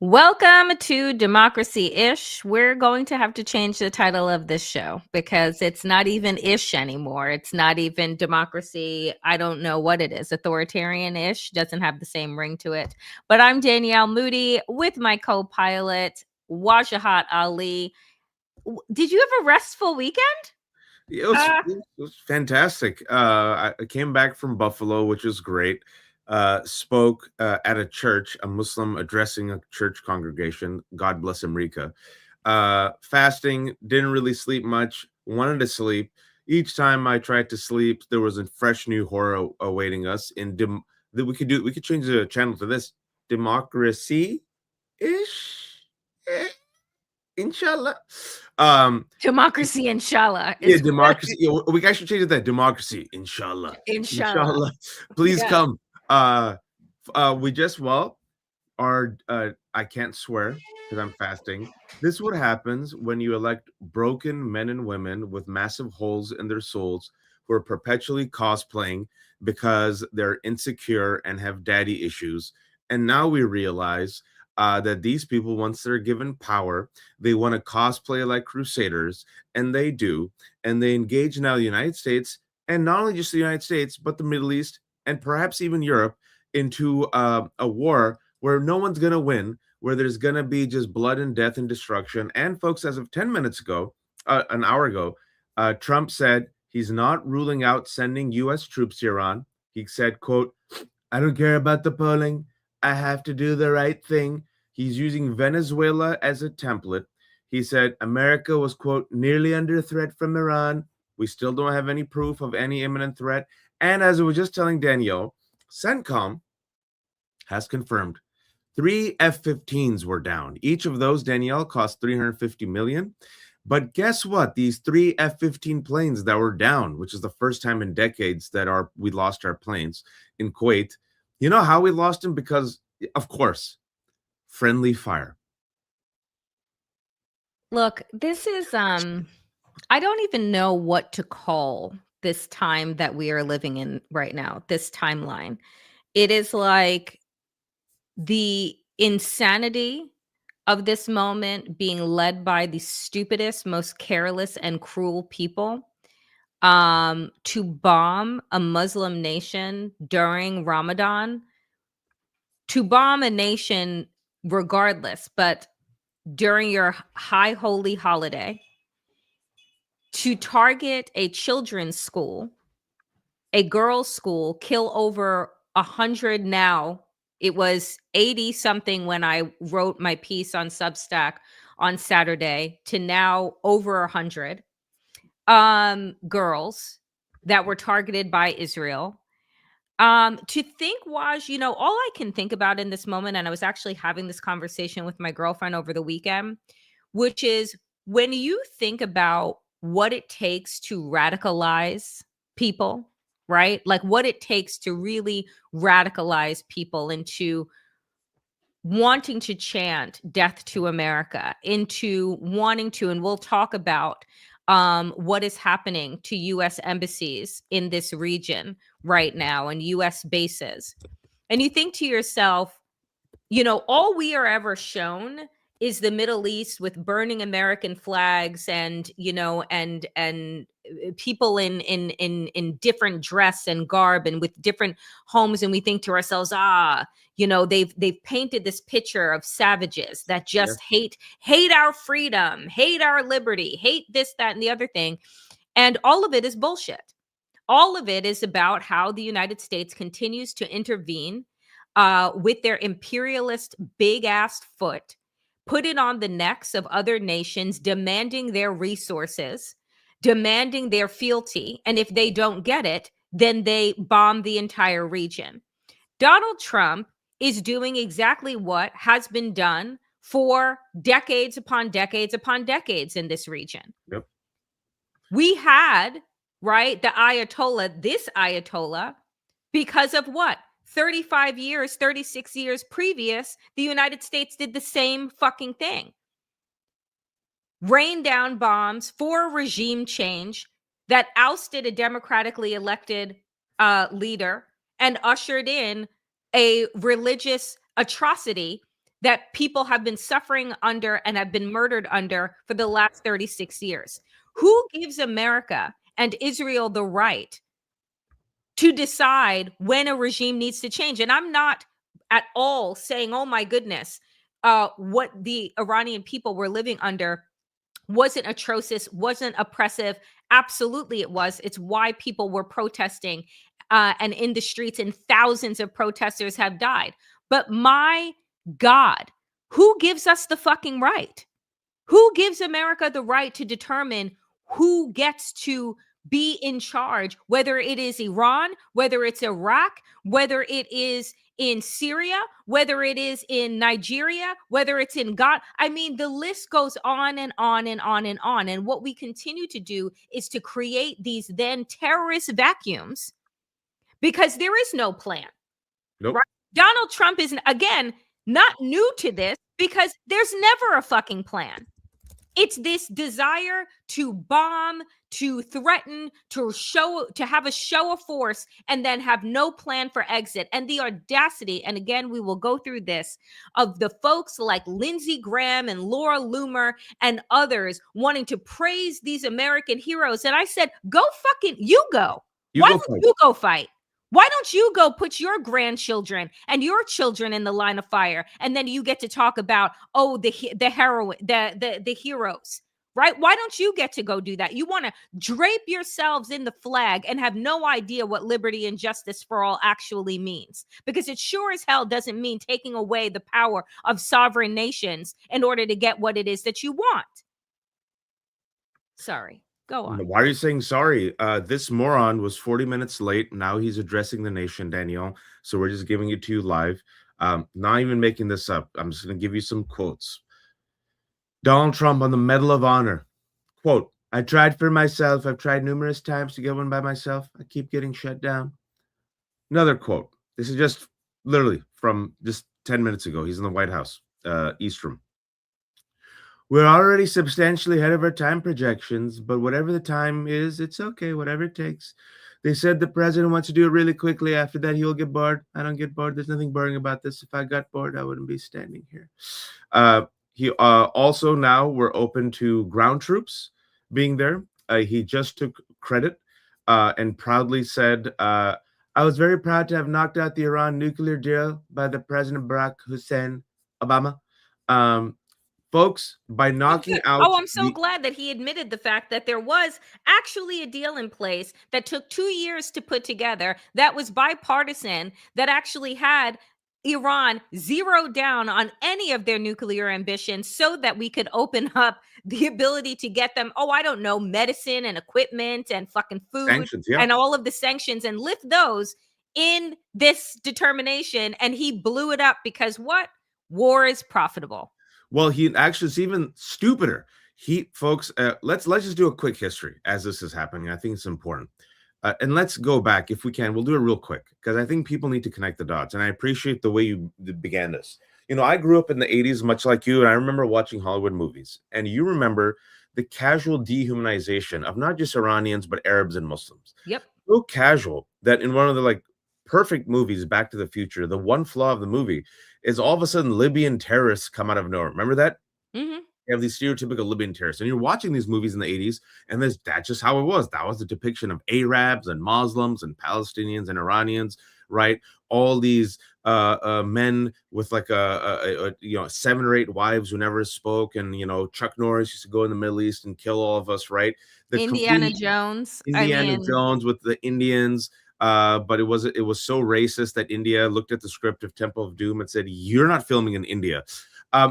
Welcome to Democracy-ish. We're going to have to change the title of this show because it's not even ish anymore. It's not even democracy. I don't know what it is. Authoritarian-ish doesn't have the same ring to it. But I'm Danielle Moody with my co-pilot, Wajahat Ali. Did you have a restful weekend? It was fantastic. I came back from Buffalo, which was great. Spoke at a church, a Muslim addressing a church congregation. God bless America. Fasting, didn't really sleep much. Wanted to sleep. Each time I tried to sleep, there was a fresh new horror awaiting us. We could change the channel to this democracy ish. Inshallah. Democracy, inshallah. Yeah, democracy. Yeah, we guys should change it that democracy. Inshallah. Inshallah. Please Yeah. come. We just I can't swear because I'm fasting. This is what happens when you elect broken men and women with massive holes in their souls who are perpetually cosplaying because they're insecure and have daddy issues. And now we realize that these people, once they're given power, they want to cosplay like crusaders, and they do. And they engage now the United States, and not only just the United States, but the Middle East and perhaps even Europe into a war where no one's going to win, where there's going to be just blood and death and destruction. And folks, as of 10 minutes ago, an hour ago, Trump said he's not ruling out sending U.S. troops to Iran. He said, quote, I don't care about the polling. I have to do the right thing. He's using Venezuela as a template. He said America was, quote, nearly under threat from Iran. We still don't have any proof of any imminent threat. And as I was just telling Danielle, CENTCOM has confirmed 3 F-15s were down. Each of those, Danielle, cost $350 million. But guess what? These 3 F-15 planes that were down, which is the first time in decades that we lost our planes in Kuwait. You know how we lost them? Because, of course, friendly fire. Look, this is I don't even know what to call this time that we are living in right now, this timeline. It is like the insanity of this moment being led by the stupidest, most careless and cruel people to bomb a Muslim nation during Ramadan, to bomb a nation regardless, but during your high holy holiday, to target a children's school, a girls' school, kill over 100 now. It was 80 something when I wrote my piece on Substack on Saturday, to now over 100 girls that were targeted by Israel. To think, Waj, all I can think about in this moment, and I was actually having this conversation with my girlfriend over the weekend, which is when you think about what it takes to radicalize people, right? Like what it takes to really radicalize people into wanting to chant death to America, into wanting to, and we'll talk about what is happening to U.S. embassies in this region right now and U.S. bases. And you think to yourself, all we are ever shown is the Middle East with burning American flags and, and people in different dress and garb and with different homes. And we think to ourselves, they've painted this picture of savages that just hate our freedom, hate our liberty, hate this, that, and the other thing. And all of it is bullshit. All of it is about how the United States continues to intervene with their imperialist big ass foot, put it on the necks of other nations, demanding their resources, demanding their fealty. And if they don't get it, then they bomb the entire region. Donald Trump is doing exactly what has been done for decades upon decades upon decades in this region. Yep. We had, right, this Ayatollah, because of what? 35 years, 36 years previous, the United States did the same fucking thing. Rained down bombs for a regime change that ousted a democratically elected leader and ushered in a religious atrocity that people have been suffering under and have been murdered under for the last 36 years. Who gives America and Israel the right to decide when a regime needs to change? And I'm not at all saying, oh my goodness, what the Iranian people were living under wasn't atrocious, wasn't oppressive. Absolutely, it was. It's why people were protesting and in the streets, and thousands of protesters have died. But my God, who gives us the fucking right? Who gives America the right to determine who gets to be in charge, whether it is Iran, whether it's Iraq, whether it is in Syria, whether it is in Nigeria, whether it's in God? I mean, the list goes on and on and on and on. And what we continue to do is to create these then terrorist vacuums because there is no plan. Nope. Right? Donald Trump is, again, not new to this because there's never a fucking plan. It's this desire to bomb, to threaten, to have a show of force, and then have no plan for exit. And the audacity, and again, we will go through this, of the folks like Lindsey Graham and Laura Loomer and others wanting to praise these American heroes. And I said, go fucking, you go. Why don't you go fight? Why don't you go put your grandchildren and your children in the line of fire, and then you get to talk about, oh, the heroes, right? Why don't you get to go do that? You want to drape yourselves in the flag and have no idea what liberty and justice for all actually means, because it sure as hell doesn't mean taking away the power of sovereign nations in order to get what it is that you want. Sorry. Go on. Why are you saying sorry? This moron was 40 minutes late. Now he's addressing the nation, Danielle. So we're just giving it to you live. Not even making this up. I'm just going to give you some quotes. Donald Trump on the Medal of Honor. Quote, I tried for myself. I've tried numerous times to get one by myself. I keep getting shut down. Another quote. This is just literally from just 10 minutes ago. He's in the White House, East Room. We're already substantially ahead of our time projections, but whatever the time is, it's okay, whatever it takes. They said the president wants to do it really quickly. After that, he'll get bored. I don't get bored. There's nothing boring about this. If I got bored, I wouldn't be standing here. He also now we're open to ground troops being there. He just took credit and proudly said, I was very proud to have knocked out the Iran nuclear deal by the President Barack Hussein Obama. Folks, by knocking out... Oh, I'm so glad that he admitted the fact that there was actually a deal in place that took 2 years to put together, that was bipartisan, that actually had Iran zero down on any of their nuclear ambitions so that we could open up the ability to get them, oh, I don't know, medicine and equipment and fucking food sanctions, yeah. And all of the sanctions, and lift those in this determination. And he blew it up because what? War is profitable. Well, he actually, it's even stupider. Folks, let's just do a quick history as this is happening. I think it's important. And let's go back if we can. We'll do it real quick because I think people need to connect the dots. And I appreciate the way you began this. You know, I grew up in the 80s, much like you, and I remember watching Hollywood movies. And you remember the casual dehumanization of not just Iranians, but Arabs and Muslims. Yep. So casual that in one of the perfect movies, Back to the Future, the one flaw of the movie is all of a sudden Libyan terrorists come out of nowhere. Remember that? Mm-hmm. You have these stereotypical Libyan terrorists, and you're watching these movies in the 80s, and that's just how it was. That was the depiction of Arabs and Muslims and Palestinians and Iranians, right? All these men with 7 or 8 wives who never spoke, and Chuck Norris used to go in the Middle East and kill all of us, right? Indiana Jones with the Indians. But it was so racist that India looked at the script of Temple of Doom and said, you're not filming in India.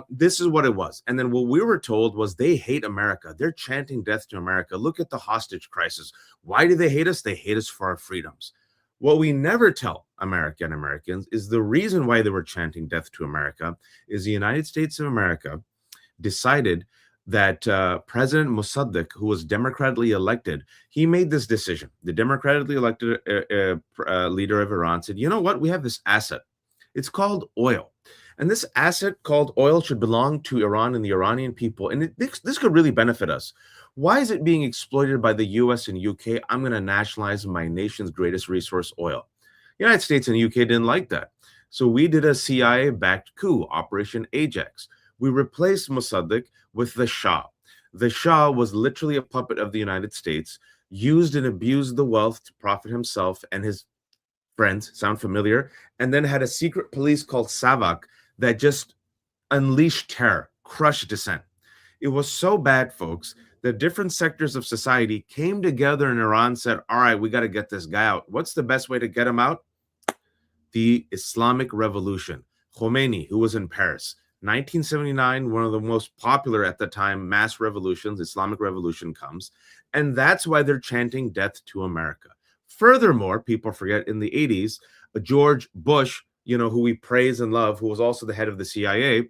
This is what it was. And then what we were told was they hate America. They're chanting death to America. Look at the hostage crisis. Why do they hate us? They hate us for our freedoms. What we never tell Americans is the reason why they were chanting death to America is the United States of America decided that President Mossadegh, who was democratically elected, he made this decision. The democratically elected leader of Iran said, you know what? We have this asset. It's called oil. And this asset called oil should belong to Iran and the Iranian people. And this could really benefit us. Why is it being exploited by the US and UK? I'm going to nationalize my nation's greatest resource, oil. The United States and the UK didn't like that. So we did a CIA-backed coup, Operation Ajax. We replaced Mossadegh with the Shah. The Shah was literally a puppet of the United States, used and abused the wealth to profit himself and his friends. Sound familiar? And then had a secret police called SAVAK that just unleashed terror, crushed dissent. It was so bad, folks, that different sectors of society came together in Iran, said, all right, we got to get this guy out. What's the best way to get him out? The Islamic Revolution. Khomeini, who was in Paris, 1979, one of the most popular at the time mass revolutions, Islamic Revolution comes, and that's why they're chanting death to America. Furthermore, people forget in the 80s, George Bush, who we praise and love, who was also the head of the CIA,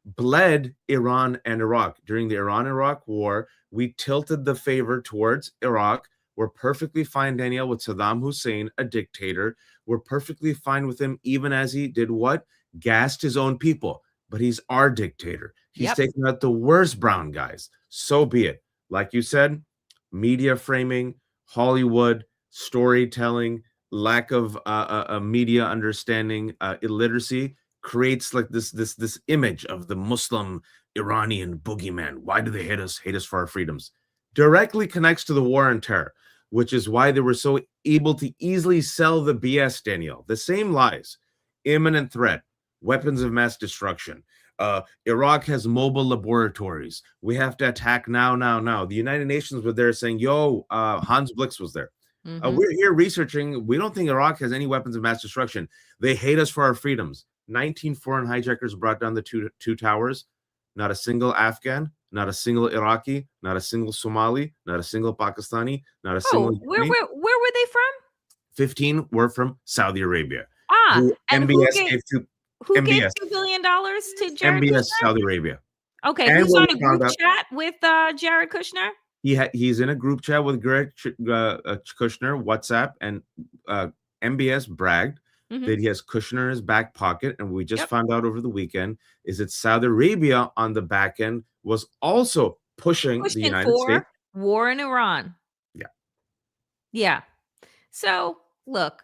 bled Iran and Iraq. During the Iran-Iraq war, we tilted the favor towards Iraq. We're perfectly fine, Danielle, with Saddam Hussein, a dictator. We're perfectly fine with him, even as he did what? Gassed his own people. But he's our dictator. He's taking out the worst brown guys. So be it. Like you said, media framing, Hollywood, storytelling, lack of media understanding, illiteracy creates like this image of the Muslim Iranian boogeyman. Why do they hate us? Hate us for our freedoms. Directly connects to the war on terror, which is why they were so able to easily sell the BS, Danielle. The same lies, imminent threat, weapons of mass destruction. Iraq has mobile laboratories. We have to attack now. The United Nations were there saying, yo, Hans Blix was there. We're here researching. We don't think Iraq has any weapons of mass destruction. They hate us for our freedoms. 19 foreign hijackers brought down the two towers. Not a single Afghan, not a single Iraqi, not a single Somali, not a single Pakistani, not a single. Where were they from? 15 were from Saudi Arabia. And MBS gave who gave $2 billion to Jared MBS Kushner? Saudi Arabia. Okay, and who's on a group chat with Jared Kushner? He's in a group chat with Jared Kushner, WhatsApp, and MBS bragged that he has Kushner in his back pocket. And we just found out over the weekend is that Saudi Arabia on the back end was also pushing the United States. War in Iran. Yeah. So look,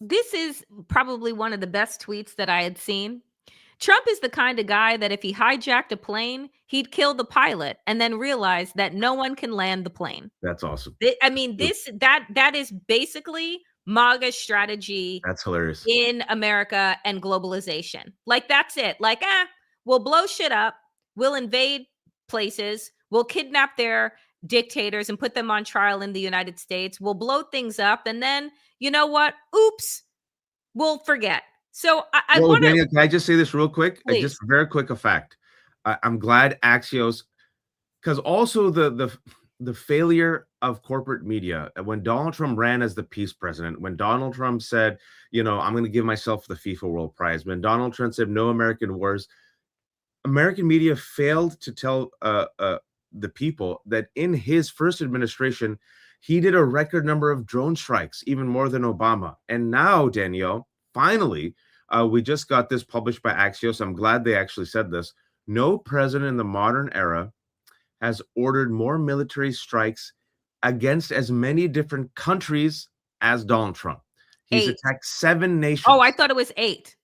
this is probably one of the best tweets that I had seen. Trump is the kind of guy that if he hijacked a plane, he'd kill the pilot and then realize that no one can land the plane. That's awesome. I mean, that is basically MAGA strategy. That's hilarious. In America and globalization. Like, that's it. Like, we'll blow shit up. We'll invade places. We'll kidnap their dictators and put them on trial in the United States. We'll blow things up. And then, you know what? Oops. We'll forget. So I want to. Daniel, can I just say this real quick? Please. Just very quick a fact. I'm glad Axios, because also the failure of corporate media. When Donald Trump ran as the peace president, when Donald Trump said, I'm going to give myself the FIFA World Prize, when Donald Trump said no American wars, American media failed to tell the people that in his first administration, he did a record number of drone strikes, even more than Obama. And now, Danielle, finally, we just got this published by Axios. I'm glad they actually said this. No president in the modern era has ordered more military strikes against as many different countries as Donald Trump. He's attacked 7 nations. Oh, I thought it was 8.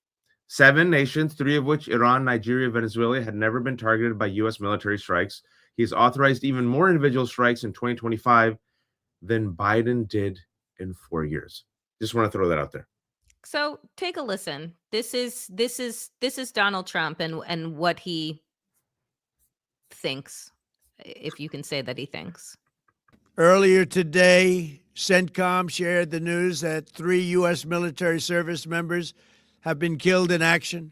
7 nations, 3 of which, Iran, Nigeria, Venezuela, had never been targeted by U.S. military strikes. He's authorized even more individual strikes in 2025 than Biden did in 4 years. Just want to throw that out there. So take a listen. This is Donald Trump and what he thinks, if you can say that he thinks. Earlier today, CENTCOM shared the news that 3 U.S. military service members have been killed in action.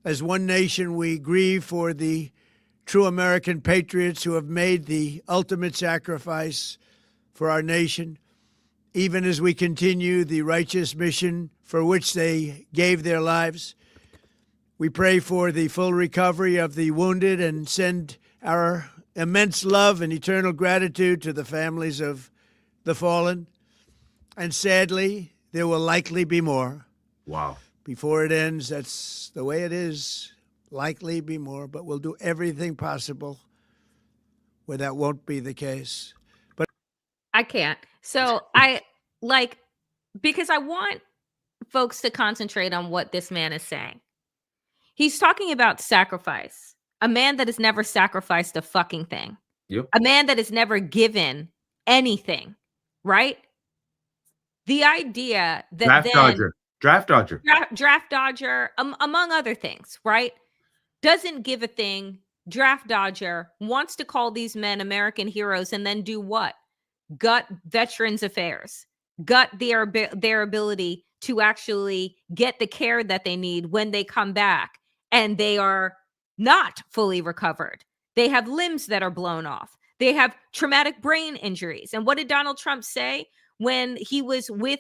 As one nation, we grieve for the true American patriots who have made the ultimate sacrifice for our nation, even as we continue the righteous mission for which they gave their lives. We pray for the full recovery of the wounded and send our immense love and eternal gratitude to the families of the fallen. And sadly, there will likely be more. Wow. Before it ends, that's the way it is. Likely be more, but we'll do everything possible where that won't be the case. But I can't. So because I want folks to concentrate on what this man is saying. He's talking about sacrifice. A man that has never sacrificed a fucking thing. Yep. A man that has never given anything, right? The idea that Draft dodger. draft dodger, among other things, right? Doesn't give a thing, draft dodger, wants to call these men American heroes, and then do what? Gut Veterans Affairs, gut their ability to actually get the care that they need when they come back and they are not fully recovered. They have limbs that are blown off. They have traumatic brain injuries. And what did Donald Trump say when he was with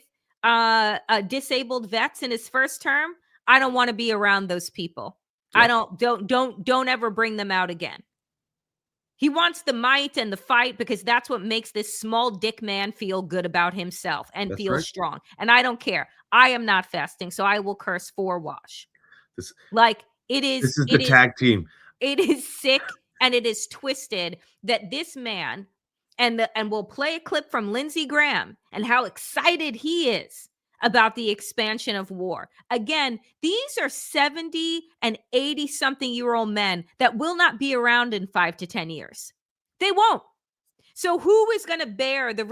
disabled vets in his first term? I don't want to be around those people. Yep. I don't ever bring them out again. He wants the might and the fight because that's what makes this small dick man feel good about himself and feel strong. And I don't care. I am not fasting, so I will curse for Wash. This is the tag team. It is sick and it is twisted that this man, and we'll play a clip from Lindsey Graham and how excited he is about the expansion of war. Again, these are 70 and 80 something year old men that will not be around in 5 to 10 years. They won't. So who is going to bear the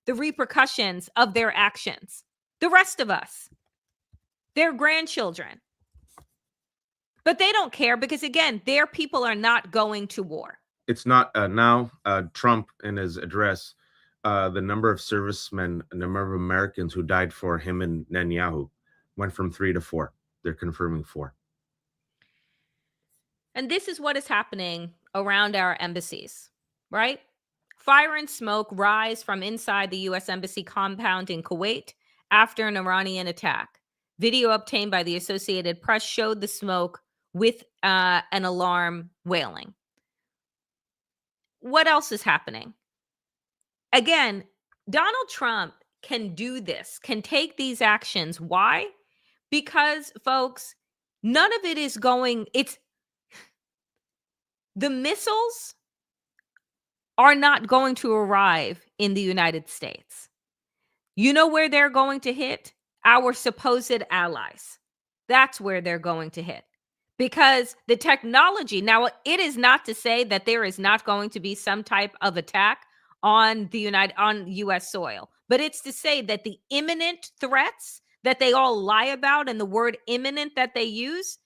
repercussions of their actions? The rest of us, their grandchildren. But they don't care because, again, their people are not going to war. It's not now. Trump, in his address, the number of servicemen, the number of Americans who died for him and Netanyahu went from 3 to 4. They're confirming 4. And this is what is happening around our embassies, right? Fire and smoke rise from inside the U.S. Embassy compound in Kuwait after an Iranian attack. Video obtained by the Associated Press showed the smoke with an alarm wailing. What else is happening? Again, Donald Trump can do this, can take these actions. Why? Because, folks, none of it is going, the missiles are not going to arrive in the United States. You know where they're going to hit? Our supposed allies. That's where they're going to hit. Because the technology, now it is not to say that there is not going to be some type of attack on U.S. soil, but it's to say that the imminent threats that they all lie about and the word imminent that they use,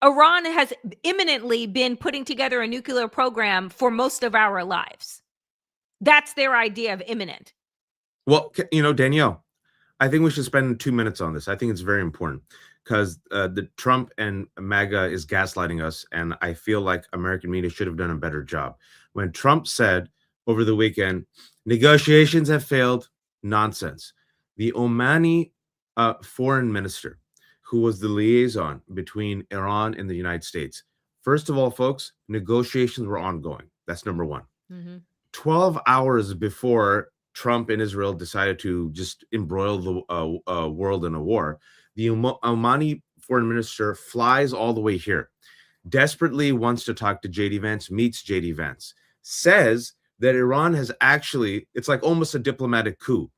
Iran has imminently been putting together a nuclear program for most of our lives. That's their idea of imminent. Well, Danielle, I think we should spend 2 minutes on this. I think it's very important because the Trump and MAGA is gaslighting us, and I feel like American media should have done a better job. When Trump said over the weekend, negotiations have failed, nonsense. The Omani foreign minister, who was the liaison between Iran and the United States, first of all, folks, negotiations were ongoing. That's number one. 12 hours before Trump and Israel decided to just embroil the world in a war, the Omani foreign minister flies all the way here, desperately wants to talk to J.D. Vance, meets J.D. Vance, says that Iran has actually, it's like almost a diplomatic coup.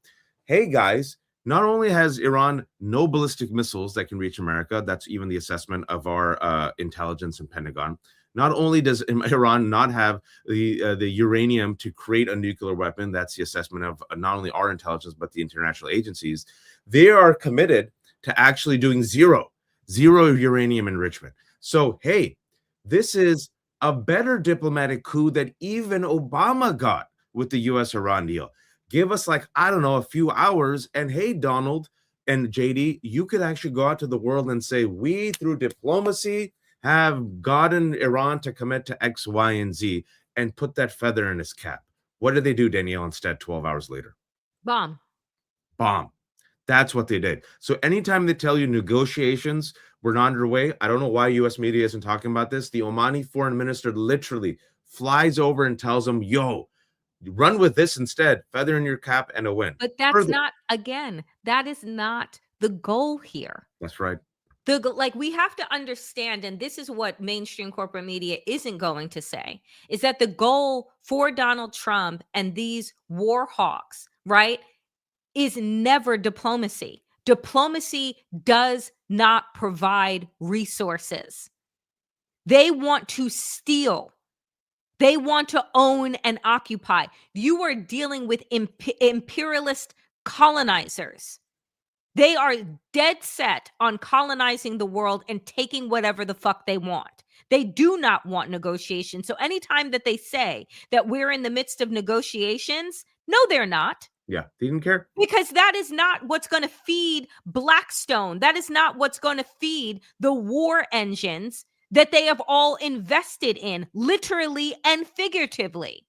Hey, guys, not only has Iran no ballistic missiles that can reach America, that's even the assessment of our intelligence and Pentagon. Not only does Iran not have the uranium to create a nuclear weapon, that's the assessment of not only our intelligence, but the international agencies. They are committed to actually doing zero uranium enrichment. So, hey, this is a better diplomatic coup that even Obama got with the U.S.-Iran deal. Give us a few hours, and hey, Donald and JD, you could actually go out to the world and say, we, through diplomacy, have gotten Iran to commit to X, Y, and Z, and put that feather in his cap. What did they do, Danielle, instead 12 hours later? Bomb. That's what they did. So anytime they tell you negotiations were not underway, I don't know why U.S. media isn't talking about this. The Omani foreign minister literally flies over and tells them, yo, run with this instead, feather in your cap and a win. But that's not, again, that is not the goal here. That's right. We have to understand, and this is what mainstream corporate media isn't going to say, is that the goal for Donald Trump and these warhawks, right, is never diplomacy. Diplomacy does not provide resources. They want to steal. They want to own and occupy. You are dealing with imperialist colonizers. They are dead set on colonizing the world and taking whatever the fuck they want. They do not want negotiation. So anytime that they say that we're in the midst of negotiations, no, they're not. Yeah, they didn't care. Because that is not what's going to feed Blackstone. That is not what's going to feed the war engines that they have all invested in, literally and figuratively.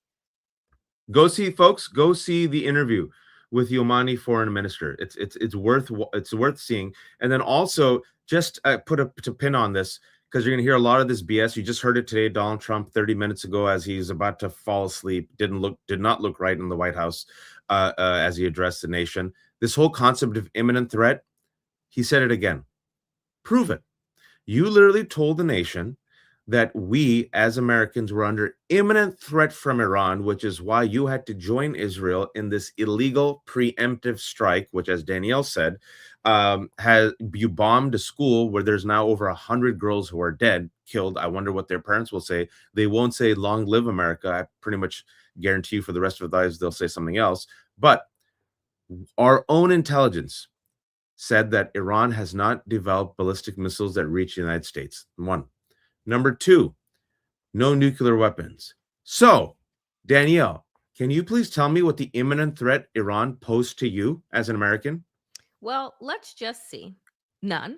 Go see, folks. Go see the interview with the Omani foreign minister. It's worth seeing. And then also just put a pin on this, because you're going to hear a lot of this BS. You just heard it today. Donald Trump 30 minutes ago, as he's about to fall asleep, did not look right in the White House as he addressed the nation. This whole concept of imminent threat, he said it again. Prove it. You literally told the nation that we as Americans were under imminent threat from Iran, which is why you had to join Israel in this illegal preemptive strike, which, as Danielle said, you bombed a school where there's now over 100 girls who are dead, killed. I wonder what their parents will say. They won't say "Long live America." I pretty much guarantee you for the rest of their lives they'll say something else. But our own intelligence said that Iran has not developed ballistic missiles that reach the United States. One. Number two, no nuclear weapons. So, Danielle, can you please tell me what the imminent threat Iran posed to you as an American? Well, let's just see. None.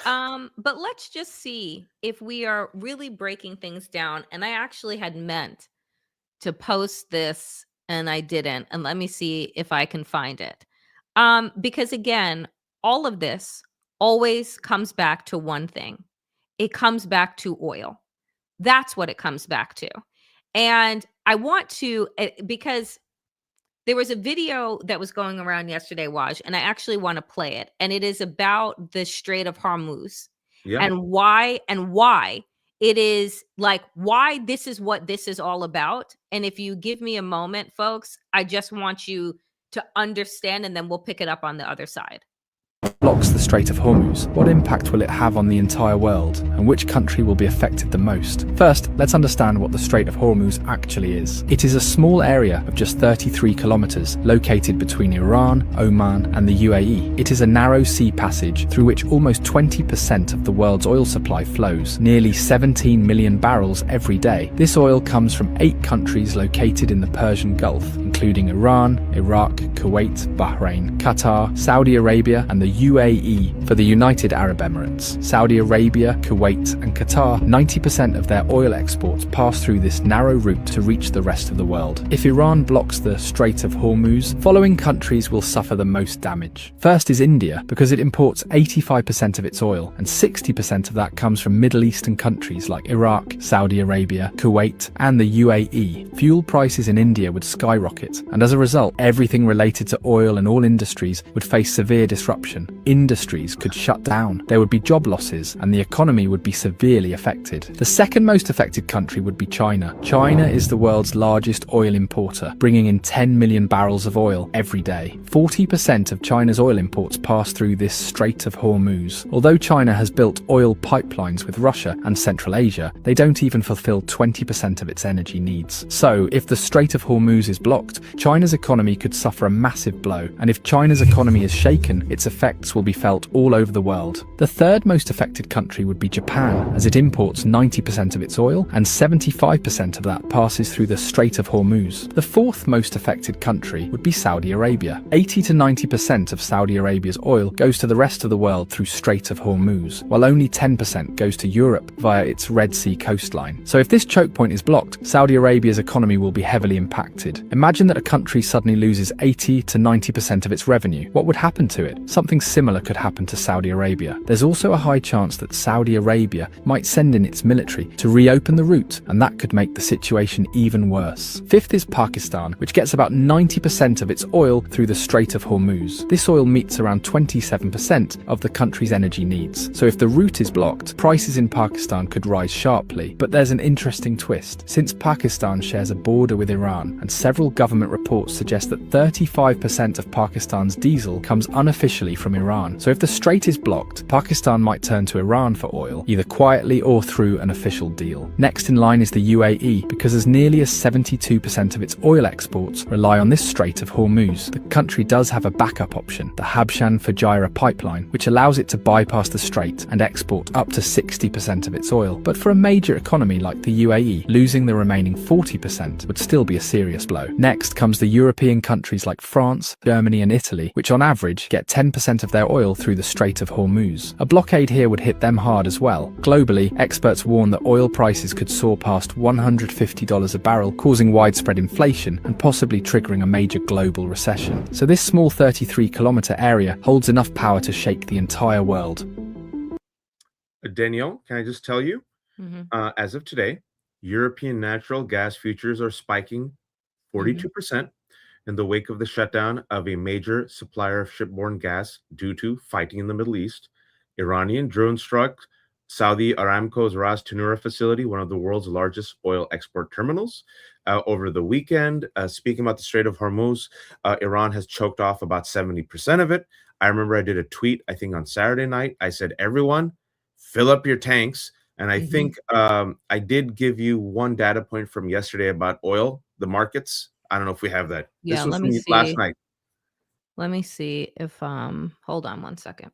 But let's just see if we are really breaking things down. And I actually had meant to post this and I didn't. And let me see if I can find it. Because again, all of this always comes back to one thing. It comes back to oil. That's what it comes back to. And I want to, because there was a video that was going around yesterday, Waj, and I actually want to play it. And it is about the Strait of Hormuz and why it is like, why this is what this is all about. And if you give me a moment, folks, I just want you to understand, and then we'll pick it up on the other side. Blocks the Strait of Hormuz, what impact will it have on the entire world, and which country will be affected the most? First, let's understand what the Strait of Hormuz actually is. It is a small area of just 33 kilometers located between Iran, Oman, and the UAE. It is a narrow sea passage through which almost 20% of the world's oil supply flows, nearly 17 million barrels every day. This oil comes from 8 countries located in the Persian Gulf, including Iran, Iraq, Kuwait, Bahrain, Qatar, Saudi Arabia, and the UAE for the United Arab Emirates. Saudi Arabia, Kuwait, and Qatar, 90% of their oil exports pass through this narrow route to reach the rest of the world. If Iran blocks the Strait of Hormuz, following countries will suffer the most damage. First is India, because it imports 85% of its oil, and 60% of that comes from Middle Eastern countries like Iraq, Saudi Arabia, Kuwait, and the UAE. Fuel prices in India would skyrocket, and as a result, everything related to oil and all industries would face severe disruption. Industries could shut down, there would be job losses, and the economy would be severely affected. The second most affected country would be China. China is the world's largest oil importer, bringing in 10 million barrels of oil every day. 40% of China's oil imports pass through this Strait of Hormuz. Although China has built oil pipelines with Russia and Central Asia, they don't even fulfill 20% of its energy needs. So, if the Strait of Hormuz is blocked, China's economy could suffer a massive blow, and if China's economy is shaken, its effects will be felt all over the world. The third most affected country would be Japan, as it imports 90% of its oil, and 75% of that passes through the Strait of Hormuz. The fourth most affected country would be Saudi Arabia. 80 to 90% of Saudi Arabia's oil goes to the rest of the world through Strait of Hormuz, while only 10% goes to Europe via its Red Sea coastline. So if this choke point is blocked, Saudi Arabia's economy will be heavily impacted. Imagine that a country suddenly loses 80 to 90% of its revenue. What would happen to it? Something similar could happen to Saudi Arabia. There's also a high chance that Saudi Arabia might send in its military to reopen the route, and that could make the situation even worse. Fifth is Pakistan, which gets about 90% of its oil through the Strait of Hormuz. This oil meets around 27% of the country's energy needs. So if the route is blocked, prices in Pakistan could rise sharply. But there's an interesting twist. Since Pakistan shares a border with Iran and several governments government reports suggest that 35% of Pakistan's diesel comes unofficially from Iran. So if the strait is blocked, Pakistan might turn to Iran for oil, either quietly or through an official deal. Next in line is the UAE, because as nearly as 72% of its oil exports rely on this Strait of Hormuz. The country does have a backup option, the Habshan-Fujairah pipeline, which allows it to bypass the strait and export up to 60% of its oil. But for a major economy like the UAE, losing the remaining 40% would still be a serious blow. Next comes the European countries like France, Germany and Italy, which on average get 10% of their oil through the Strait of Hormuz. A blockade here would hit them hard as well. Globally, experts warn that oil prices could soar past $150 a barrel, causing widespread inflation and possibly triggering a major global recession. So this small 33-kilometer area holds enough power to shake the entire world. Danielle, can I just tell you, as of today, European natural gas futures are spiking 42% in the wake of the shutdown of a major supplier of shipborne gas due to fighting in the Middle East. Iranian drone struck Saudi Aramco's Ras Tanura facility, one of the world's largest oil export terminals. Over the weekend, speaking about the Strait of Hormuz, Iran has choked off about 70% of it. I remember I did a tweet, I think on Saturday night. I said, everyone, fill up your tanks. And I think I did give you one data point from yesterday about oil, the markets. I don't know if we have that. Yeah, this was let from me last see. night. Let me see if hold on one second.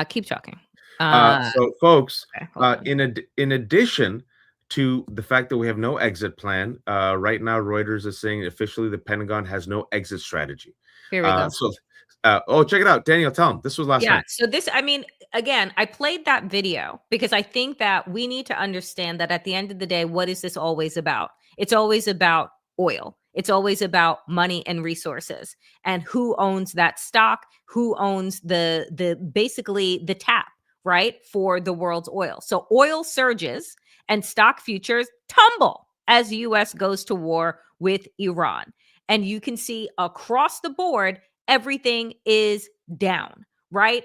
Keep talking. So, folks, Okay, hold on. in addition to the fact that we have no exit plan, right now Reuters is saying officially the Pentagon has no exit strategy. Here we go. Check it out, Daniel. Tell them this was last Yeah. night. So this, I mean, again, I played that video because I think that we need to understand that at the end of the day, what is this always about? It's always about oil. It's always about money and resources and who owns that stock, who owns the basically the tap, right, for the world's oil. So oil surges and stock futures tumble as US goes to war with Iran. And you can see across the board, everything is down, right?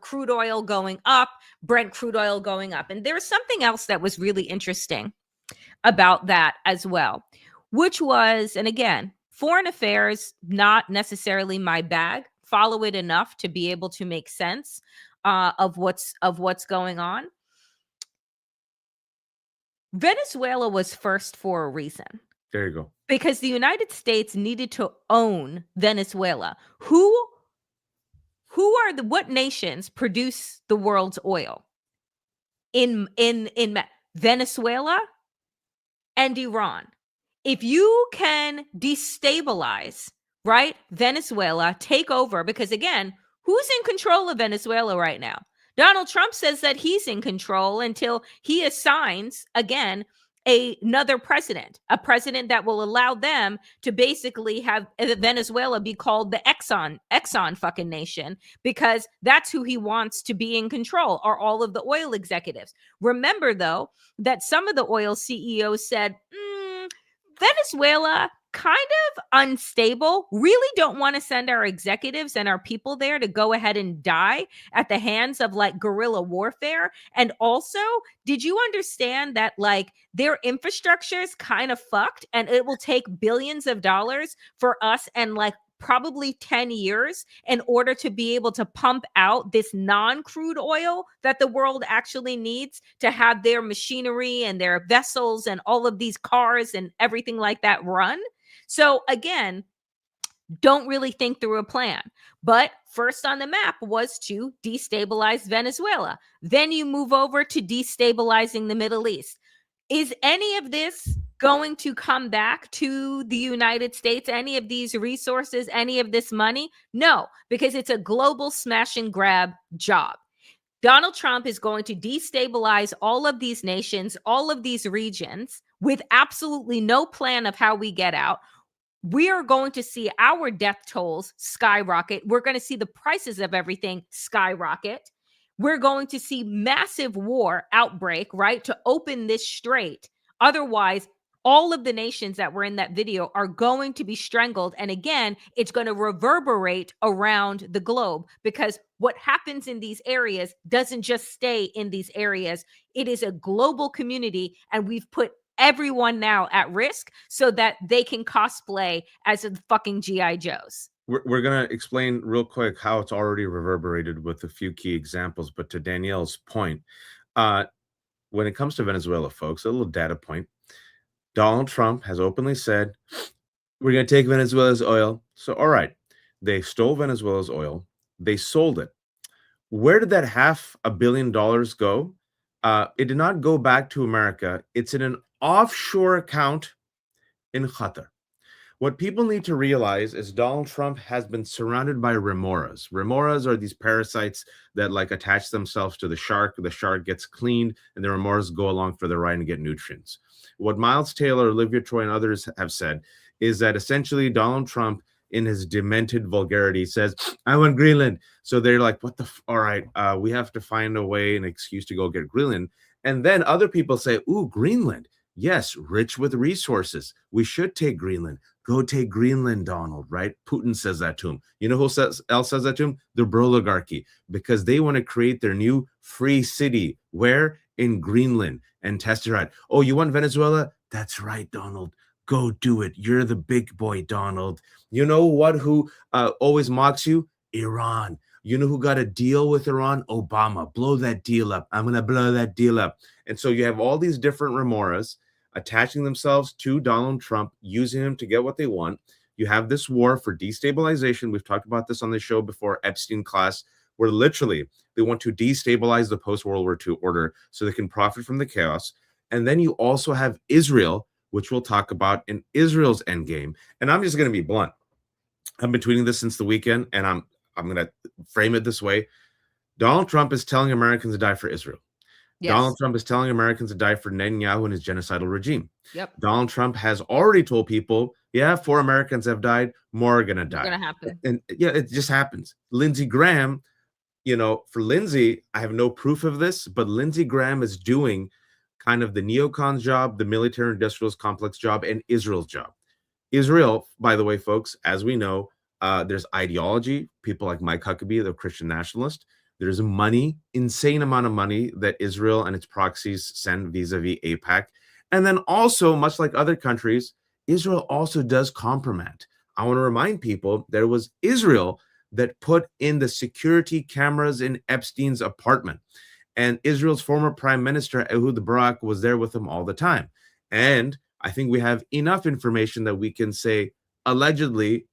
Crude oil going up, Brent crude oil going up. And there's something else that was really interesting about that as well, which was, and again, foreign affairs, not necessarily my bag, follow it enough to be able to make sense of what's going on. Venezuela was first for a reason. There you go. Because the United States needed to own Venezuela. What nations produce the world's oil? In Venezuela and Iran. If you can destabilize, right, Venezuela, take over, because again, who's in control of Venezuela right now? Donald Trump says that he's in control until he assigns, again, another president, a president that will allow them to basically have Venezuela be called the Exxon fucking nation, because that's who he wants to be in control, are all of the oil executives. Remember, though, that some of the oil CEOs said, Venezuela, kind of unstable, really don't want to send our executives and our people there to go ahead and die at the hands of like guerrilla warfare. And also, did you understand that like their infrastructure is kind of fucked and it will take billions of dollars for us and like probably 10 years in order to be able to pump out this non-crude oil that the world actually needs to have their machinery and their vessels and all of these cars and everything like that run? So again, don't really think through a plan. But first on the map was to destabilize Venezuela. Then you move over to destabilizing the Middle East. Is any of this going to come back to the United States? Any of these resources, any of this money? No, because it's a global smash and grab job. Donald Trump is going to destabilize all of these nations, all of these regions with absolutely no plan of how we get out. We are going to see our death tolls skyrocket. We're going to see the prices of everything skyrocket. We're going to see massive war outbreak, right, to open this strait. Otherwise, all of the nations that were in that video are going to be strangled. And again, it's going to reverberate around the globe, because what happens in these areas doesn't just stay in these areas. It is a global community, and we've put everyone now at risk so that they can cosplay as the fucking GI Joes. We're going to explain real quick how it's already reverberated with a few key examples. But to Danielle's point, when it comes to Venezuela, folks, a little data point. Donald Trump has openly said, we're going to take Venezuela's oil. So, all right, they stole Venezuela's oil. They sold it. Where did that $500 million go? It did not go back to America. It's in an offshore account in Qatar. What people need to realize is Donald Trump has been surrounded by remoras. Remoras are these parasites that like attach themselves to the shark. The shark gets cleaned and the remoras go along for the ride and get nutrients. What Miles Taylor, Olivia Troy, and others have said is that essentially Donald Trump, in his demented vulgarity, says, I want Greenland. So they're like, what the, all right, we have to find a way, an excuse to go get Greenland. And then other people say, ooh, Greenland. Yes, rich with resources. We should take Greenland. Go take Greenland, Donald, right? Putin says that to him. You know who else says that to him? The oligarchy, because they want to create their new free city. Where? In Greenland, and test it out. Oh, you want Venezuela? That's right, Donald. Go do it. You're the big boy, Donald. You know what? Who always mocks you? Iran. You know who got a deal with Iran? Obama. Blow that deal up. I'm going to blow that deal up. And so you have all these different remoras attaching themselves to Donald Trump, using him to get what they want. You have this war for destabilization. We've talked about this on the show before, Epstein class, where literally they want to destabilize the post-World War II order so they can profit from the chaos. And then you also have Israel, which we'll talk about in Israel's endgame. And I'm just going to be blunt. I've been tweeting this since the weekend, and I'm going to frame it this way. Donald Trump is telling Americans to die for Israel. Yes. Donald Trump is telling Americans to die for Netanyahu and his genocidal regime. Yep. Donald Trump has already told people, yeah, 4 Americans have died, more are going to die. It's going to happen. And yeah, it just happens. Lindsey Graham, you know, for Lindsey, I have no proof of this, but Lindsey Graham is doing kind of the neocons job, the military industrialist complex job, and Israel's job. Israel, by the way, folks, as we know, there's ideology. People like Mike Huckabee, the Christian nationalist. There's money, insane amount of money that Israel and its proxies send vis-a-vis AIPAC. And then also, much like other countries, Israel also does compromise. I want to remind people that it was Israel that put in the security cameras in Epstein's apartment. And Israel's former prime minister, Ehud Barak, was there with him all the time. And I think we have enough information that we can say, allegedly,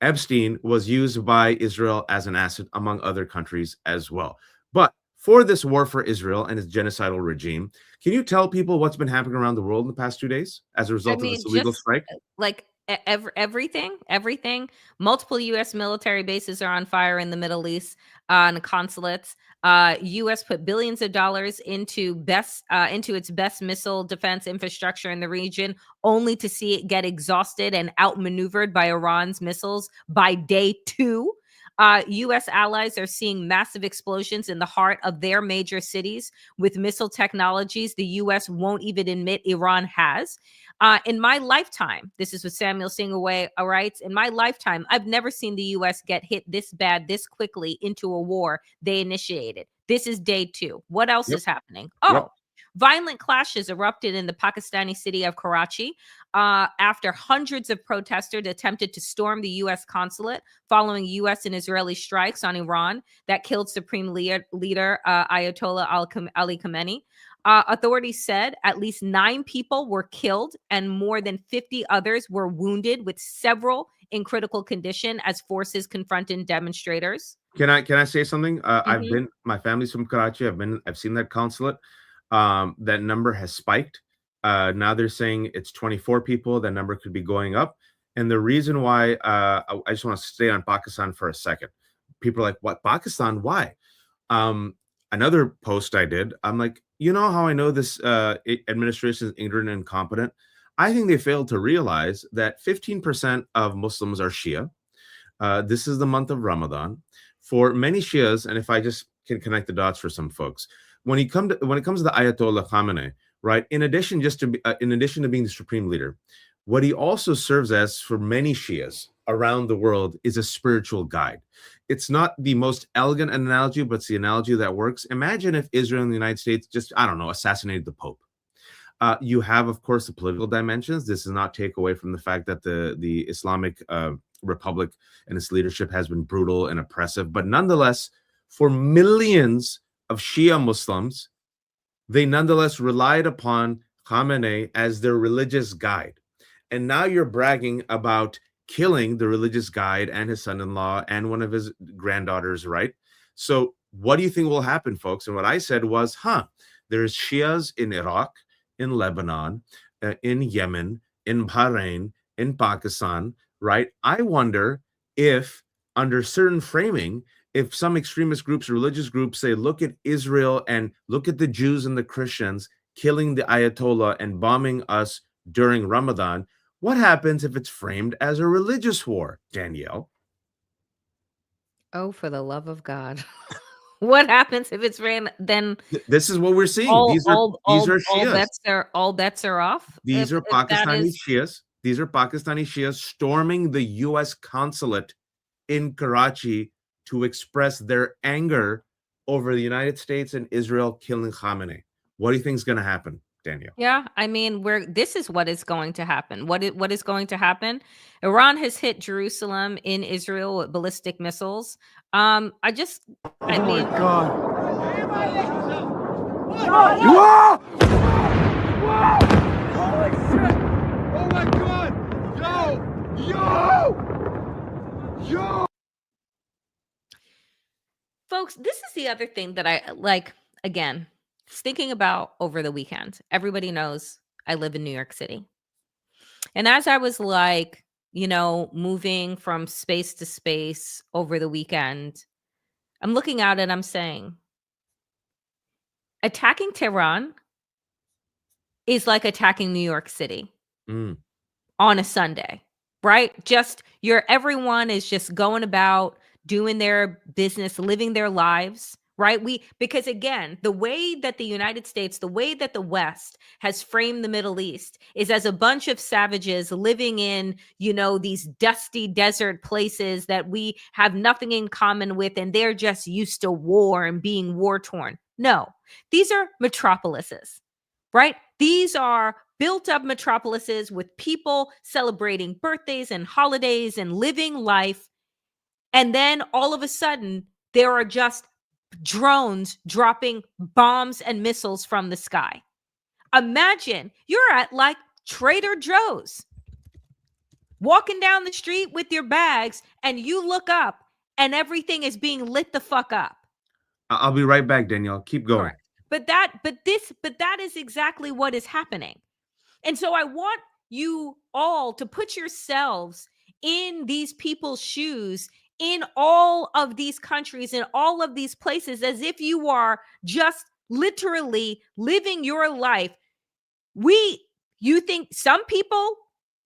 Epstein was used by Israel as an asset among other countries as well. But for this war for Israel and its genocidal regime, can you tell people what's been happening around the world in the past 2 days as a result of this illegal strike? Like everything. Multiple U.S. military bases are on fire in the Middle East, and consulates. U.S. put billions of dollars into its best missile defense infrastructure in the region, only to see it get exhausted and outmaneuvered by Iran's missiles by day 2. U.S. allies are seeing massive explosions in the heart of their major cities with missile technologies the U.S. won't even admit Iran has. In my lifetime, this is what Samuel Singaway writes, in my lifetime, I've never seen the U.S. get hit this bad, this quickly into a war they initiated. This is day 2. What else is happening? Violent clashes erupted in the Pakistani city of Karachi after hundreds of protesters attempted to storm the U.S. consulate following U.S. and Israeli strikes on Iran that killed Supreme Leader Ayatollah Ali Khamenei. Authorities said at least 9 people were killed and more than 50 others were wounded, with several in critical condition as forces confronted demonstrators. Can I say something? My family's from Karachi. I've seen that consulate. That number has spiked. Now they're saying it's 24 people. That number could be going up. And the reason why, I just want to stay on Pakistan for a second. People are like, what, Pakistan? Why? Another post I did, I'm like, you know how I know this administration is ignorant and incompetent? I think they failed to realize that 15% of Muslims are Shia. This is the month of Ramadan. For many Shias, and if I just can connect the dots for some folks, when it comes to the Ayatollah Khamenei, right? In addition to being the supreme leader, what he also serves as for many Shias around the world is a spiritual guide. It's not the most elegant analogy, but it's the analogy that works. Imagine if Israel and the United States just, I don't know, assassinated the Pope. You have, of course, the political dimensions. This does not take away from the fact that the Islamic Republic and its leadership has been brutal and oppressive. But nonetheless, for millions of Shia Muslims, they nonetheless relied upon Khamenei as their religious guide. And now you're bragging about killing the religious guide and his son-in-law and one of his granddaughters, right? So what do you think will happen, folks? And what I said was, there's Shias in Iraq, in Lebanon, in Yemen, in Bahrain, in Pakistan, right? I wonder if, under certain framing, if some extremist groups, religious groups say, look at Israel and look at the Jews and the Christians killing the Ayatollah and bombing us during Ramadan, what happens if it's framed as a religious war, Danielle? Oh, for the love of God. What happens if it's ran? Then This is what we're seeing. These are Shias. all bets are off. These are if that Pakistani is, Shias. These are Pakistani Shias storming the U.S. consulate in Karachi to express their anger over the United States and Israel killing Khamenei. What do you think is going to happen, Danielle? yeah, I mean, this is what is going to happen. What is going to happen? Iran has hit Jerusalem in Israel with ballistic missiles. I mean, God. Holy shit! Oh my god! Yo! folks, this is the other thing that I like. Again, thinking about over the weekend. Everybody knows I live in New York City. And as I was like, moving from space to space over the weekend, I'm looking out and I'm saying, attacking Tehran is like attacking New York City on a Sunday, right? Everyone is just going about doing their business, living their lives, right? Because again, the way that the United States, the way that the West has framed the Middle East is as a bunch of savages living in, these dusty desert places that we have nothing in common with, and they're just used to war and being war torn. No, these are metropolises, right? These are built up metropolises with people celebrating birthdays and holidays and living life. And then all of a sudden, there are just drones dropping bombs and missiles from the sky. Imagine you're at like Trader Joe's, walking down the street with your bags, and you look up and everything is being lit the fuck up. I'll be right back, Danielle. Keep going. Correct. But that is exactly what is happening. And so I want you all to put yourselves in these people's shoes in all of these countries, in all of these places, as if you are just literally living your life. You think some people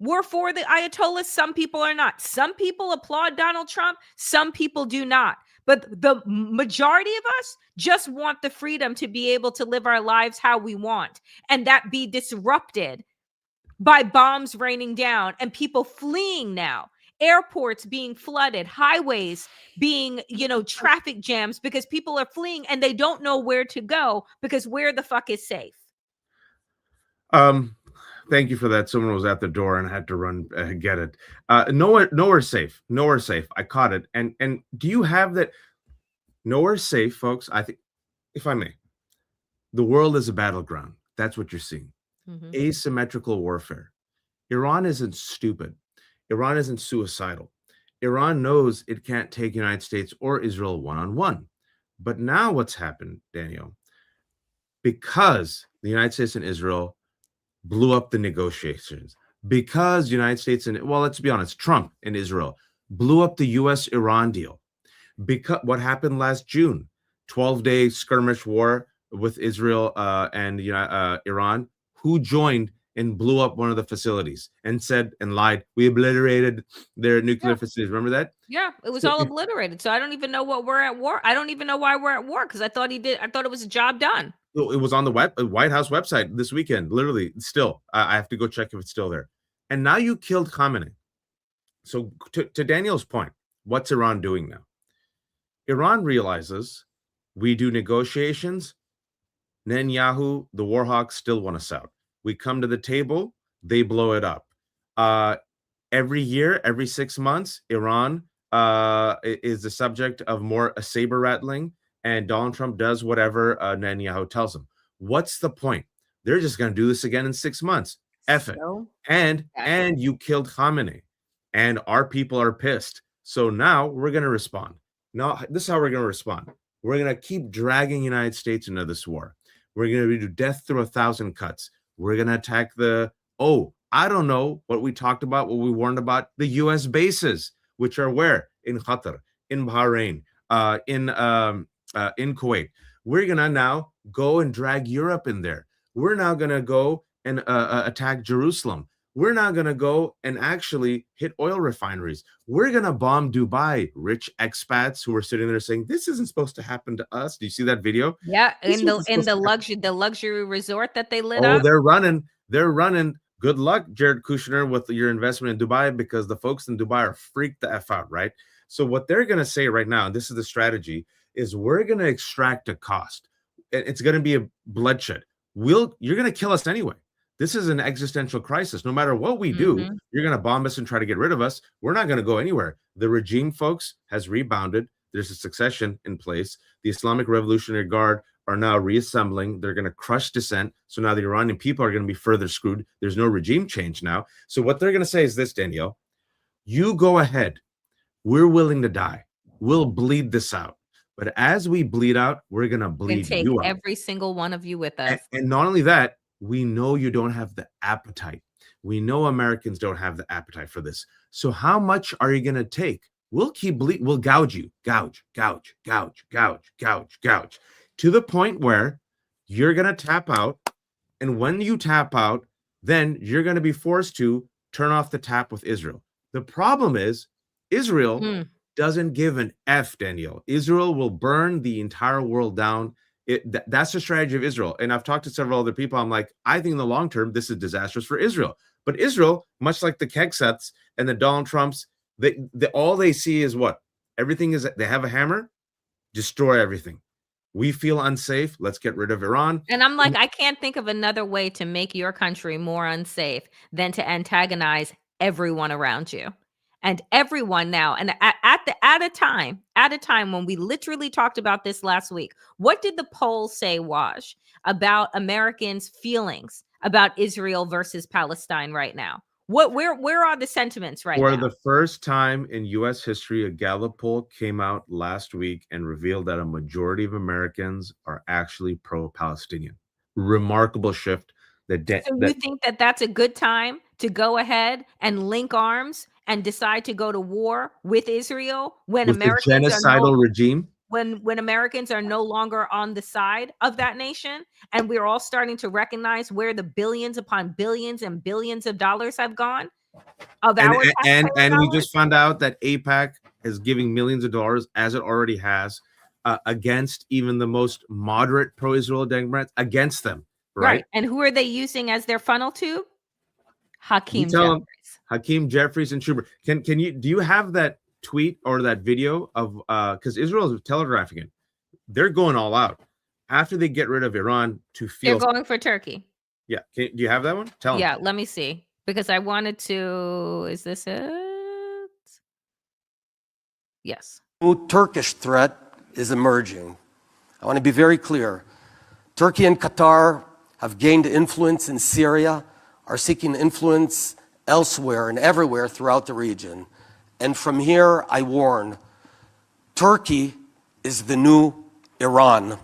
were for the Ayatollahs, some people are not. Some people applaud Donald Trump, some people do not. But the majority of us just want the freedom to be able to live our lives how we want, and that be disrupted by bombs raining down and people fleeing now. Airports being flooded, highways being, traffic jams because people are fleeing and they don't know where to go because where the fuck is safe? Thank you for that. Someone was at the door and had to run get it. Nowhere safe. Nowhere safe. I caught it. And do you have that? Nowhere safe, folks. I think, if I may, the world is a battleground. That's what you're seeing. Asymmetrical warfare. Iran isn't stupid. Iran isn't suicidal. Iran knows it can't take the United States or Israel one-on-one. But now what's happened, Daniel? Because the United States and Israel blew up the negotiations, because the United States and, well, let's be honest, Trump and Israel blew up the U.S.-Iran deal. Because what happened last June, 12-day skirmish war with Israel and Iran, who joined and blew up one of the facilities and said and lied, we obliterated their nuclear facilities. Remember that? Yeah, it was all obliterated. So I don't even know what we're at war. I don't even know why we're at war, because I thought it was a job done. It was on the White House website this weekend, literally. Still, I have to go check if it's still there. And now you killed Khamenei. So to Daniel's point, what's Iran doing now? Iran realizes we do negotiations. Netanyahu, the warhawks, still want us out. We come to the table, they blow it up. Every year, every 6 months, Iran is the subject of more a saber rattling, and Donald Trump does whatever Netanyahu tells him. What's the point? They're just going to do this again in 6 months. F it. So And you killed Khamenei, and our people are pissed. So now we're going to respond. Now, this is how we're going to respond. We're going to keep dragging the United States into this war. We're going to do death through 1,000 cuts. We're going to attack I don't know what we talked about, what we warned about, the U.S. bases, which are where? In Qatar, in Bahrain, in Kuwait. We're going to now go and drag Europe in there. We're now going to go and attack Jerusalem. We're now going to go and actually hit oil refineries. We're going to bomb Dubai, rich expats who are sitting there saying, this isn't supposed to happen to us. Do you see that video? yeah, in the luxury resort that they lit Oh, up. they're running. Good luck, Jared Kushner, with your investment in Dubai, because the folks in Dubai are freaked the F out, right? So what they're going to say right now, and this is the strategy, is we're going to extract a cost. It's going to be a bloodshed. You're going to kill us anyway. This is an existential crisis. No matter what we do, you're going to bomb us and try to get rid of us. We're not going to go anywhere. The regime, folks, has rebounded. There's a succession in place. The Islamic Revolutionary Guard are now reassembling. They're going to crush dissent. So now the Iranian people are going to be further screwed. There's no regime change now. So what they're going to say is this, Danielle, you go ahead. We're willing to die. We'll bleed this out. But as we bleed out, we're going to bleed take you out. every single one of you with us. And not only that, we know you don't have the appetite. We know Americans don't have the appetite for this. So how much are you going to take? We'll keep we'll gouge you. Gouge. To the point where you're going to tap out. And when you tap out, then you're going to be forced to turn off the tap with Israel. The problem is Israel doesn't give an F, Danielle. Israel will burn the entire world down. That's the strategy of Israel. And I've talked to several other people. I'm like, I think in the long term, this is disastrous for Israel. But Israel, much like the Kegsets and the Donald Trumps, all they see is what? Everything is, they have a hammer, destroy everything. We feel unsafe. Let's get rid of Iran. And I'm like, I can't think of another way to make your country more unsafe than to antagonize everyone around you. And everyone now, and at a time when we literally talked about this last week, what did the polls say, Waj, about Americans' feelings about Israel versus Palestine right now? Where are the sentiments right now? For the first time in U.S. history, a Gallup poll came out last week and revealed that a majority of Americans are actually pro-Palestinian. Remarkable shift. So you think that that's a good time to go ahead and link arms and decide to go to war with Israel when Americans genocidal regime? When Americans are no longer on the side of that nation, and we're all starting to recognize where the billions upon billions and billions of dollars have gone of our and we just found out that AIPAC is giving millions of dollars, as it already has, against even the most moderate pro-Israel Democrats, against them. Right. And who are they using as their funnel tube? Hakeem Jeffries and Schumer. Do you have that tweet or that video of because Israel is telegraphing it? They're going all out after they get rid of Iran to feel they're going for Turkey. Yeah. Do you have that one? Tell them. Yeah, let me see. Because I wanted to. Is this it? Yes. New Turkish threat is emerging. I want to be very clear. Turkey and Qatar have gained influence in Syria, are seeking influence elsewhere and everywhere throughout the region. And from here, I warn, Turkey is the new Iran.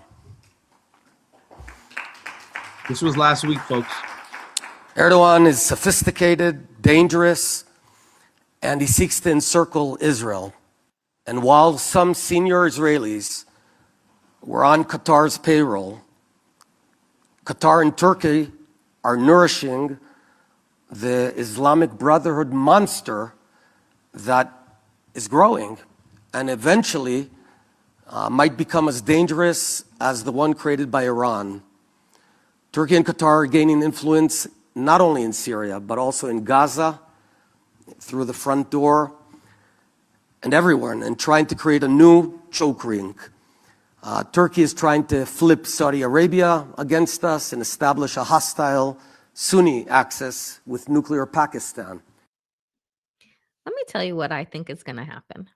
This was last week, folks. Erdogan is sophisticated, dangerous, and he seeks to encircle Israel. And while some senior Israelis were on Qatar's payroll, Qatar and Turkey are nourishing the Islamic Brotherhood monster that is growing and eventually might become as dangerous as the one created by Iran. Turkey and Qatar are gaining influence not only in Syria, but also in Gaza, through the front door, and everywhere, and trying to create a new choke ring. Turkey is trying to flip Saudi Arabia against us and establish a hostile Sunni axis with nuclear Pakistan. Let me tell you what I think is going to happen.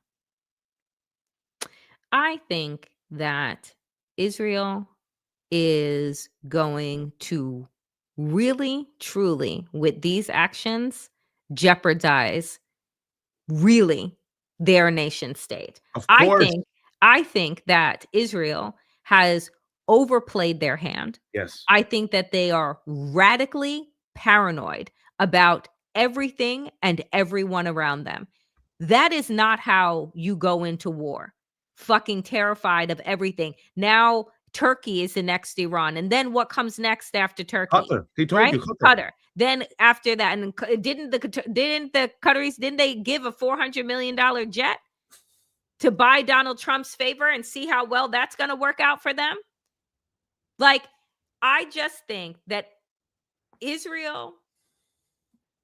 I think that Israel is going to really, truly, with these actions, jeopardize really their nation state. Of I course. think that Israel has overplayed their hand. Yes. I think that they are radically paranoid about everything and everyone around them. That is not how you go into war. Fucking terrified of everything. Now Turkey is the next Iran. And then what comes next after Turkey? Qatar. He told Right? you Qatar. Qatar. Then after that, and didn't the Qataris, didn't they give a $400 million jet to buy Donald Trump's favor and see how well that's going to work out for them? Like, I just think that Israel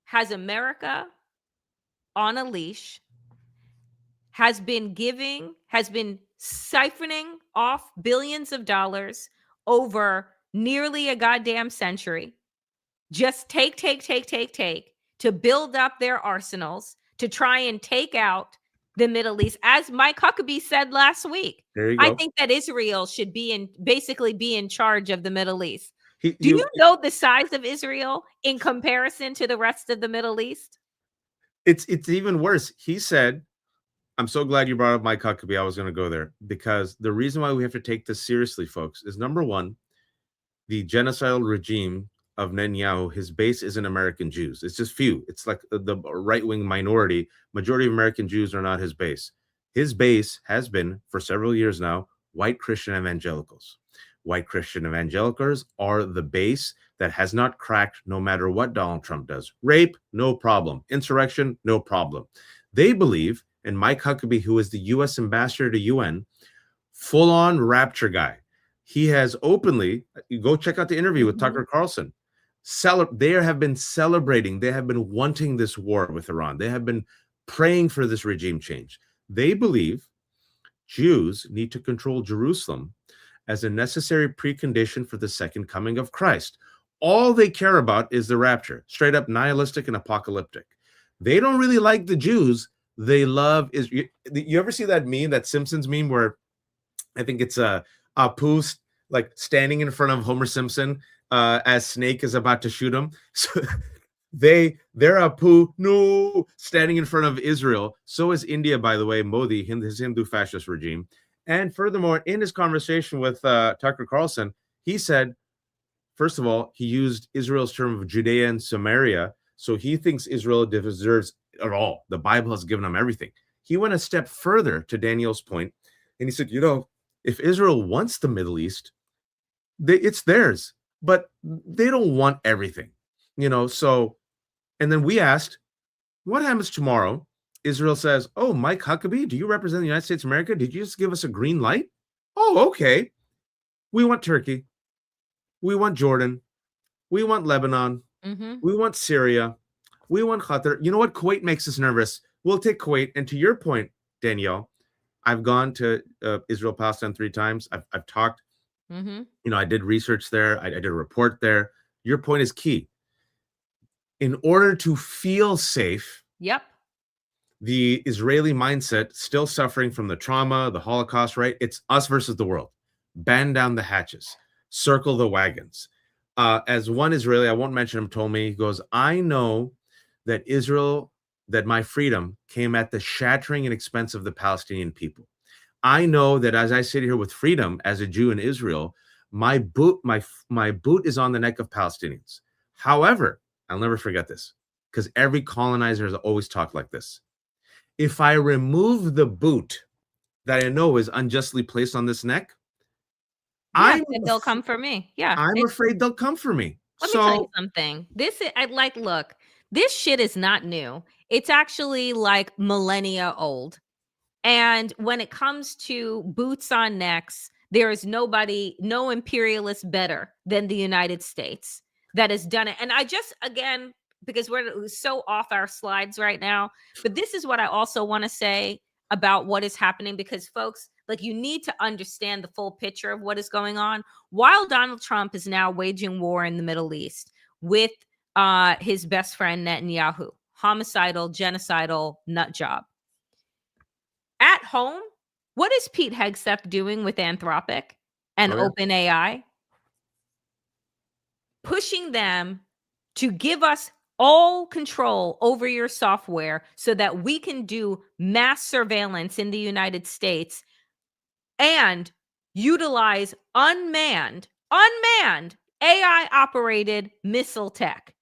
has America on a leash, has been siphoning off billions of dollars over nearly a goddamn century. Just take to build up their arsenals to try and take out the Middle East. As Mike Huckabee said last week, There you I go. think that Israel should basically be in charge of the Middle East. Do You you know the size of Israel in comparison to the rest of the Middle East? It's even worse. He said, I'm so glad you brought up Mike Huckabee. I was going to go there because the reason why we have to take this seriously, folks, is number one, the genocidal regime of Netanyahu, his base isn't American Jews. It's just few. It's like the right-wing minority. Majority of American Jews are not his base. His base has been, for several years now, white Christian evangelicals. White Christian evangelicals are the base that has not cracked no matter what Donald Trump does. Rape, no problem. Insurrection, no problem. They believe, and Mike Huckabee, who is the U.S. ambassador to UN, full-on rapture guy. He has openly, you go check out the interview with Tucker Carlson. They have been celebrating. They have been wanting this war with Iran. They have been praying for this regime change. They believe Jews need to control Jerusalem as a necessary precondition for the second coming of Christ. All they care about is the rapture, straight up nihilistic and apocalyptic. They don't really like the Jews. They love Israel. You ever see that meme, that Simpsons meme, where I think it's Apu like standing in front of Homer Simpson as Snake is about to shoot him. So they're Apu, no, standing in front of Israel. So is India, by the way, Modi, his Hindu fascist regime. And furthermore, in his conversation with Tucker Carlson, he said, first of all, he used Israel's term of Judea and Samaria. So he thinks Israel deserves it all. The Bible has given them everything. He went a step further to Daniel's point, and he said, if Israel wants the Middle East, it's theirs, but they don't want everything, So, and then we asked, what happens tomorrow? Israel says, oh, Mike Huckabee, do you represent the United States of America? Did you just give us a green light? Oh, okay. We want Turkey. We want Jordan. We want Lebanon. Mm-hmm. We want Syria. We want Qatar. You know what? Kuwait makes us nervous. We'll take Kuwait. And to your point, Danielle, I've gone to Israel, Palestine 3 times. I've talked. Mm-hmm. I did research there. I did a report there. Your point is key. In order to feel safe, Yep. the Israeli mindset, still suffering from the trauma, the Holocaust, right? It's us versus the world. Band down the hatches. Circle the wagons. As one Israeli, I won't mention him, told me, he goes, I know that that my freedom came at the shattering and expense of the Palestinian people. I know that as I sit here with freedom as a Jew in Israel, my boot is on the neck of Palestinians. However, I'll never forget this, because every colonizer has always talked like this. If I remove the boot that I know is unjustly placed on this neck, they'll come for me. Yeah. I'm afraid they'll come for me. Let me tell you something. Look, this shit is not new. It's actually like millennia old. And when it comes to boots on necks, there is no imperialist better than the United States that has done it. And I just, again, because we're so off our slides right now, but this is what I also want to say about what is happening, because folks, you need to understand the full picture of what is going on. While Donald Trump is now waging war in the Middle East, with his best friend Netanyahu. Homicidal, genocidal nut job. At home, what is Pete Hegseth doing with Anthropic and OpenAI? Pushing them to give us all control over your software so that we can do mass surveillance in the United States and utilize unmanned AI operated missile tech.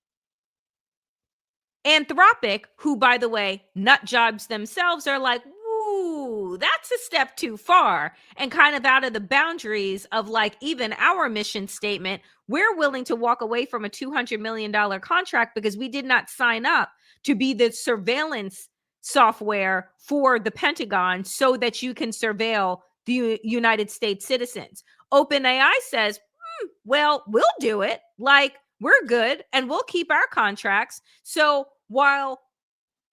Anthropic, who, by the way, nut jobs themselves, are like, woo, that's a step too far and kind of out of the boundaries of like even our mission statement. We're willing to walk away from a $200 million contract because we did not sign up to be the surveillance software for the Pentagon so that you can surveil the United States citizens. OpenAI says, well, we'll do it. Like, we're good and we'll keep our contracts. So while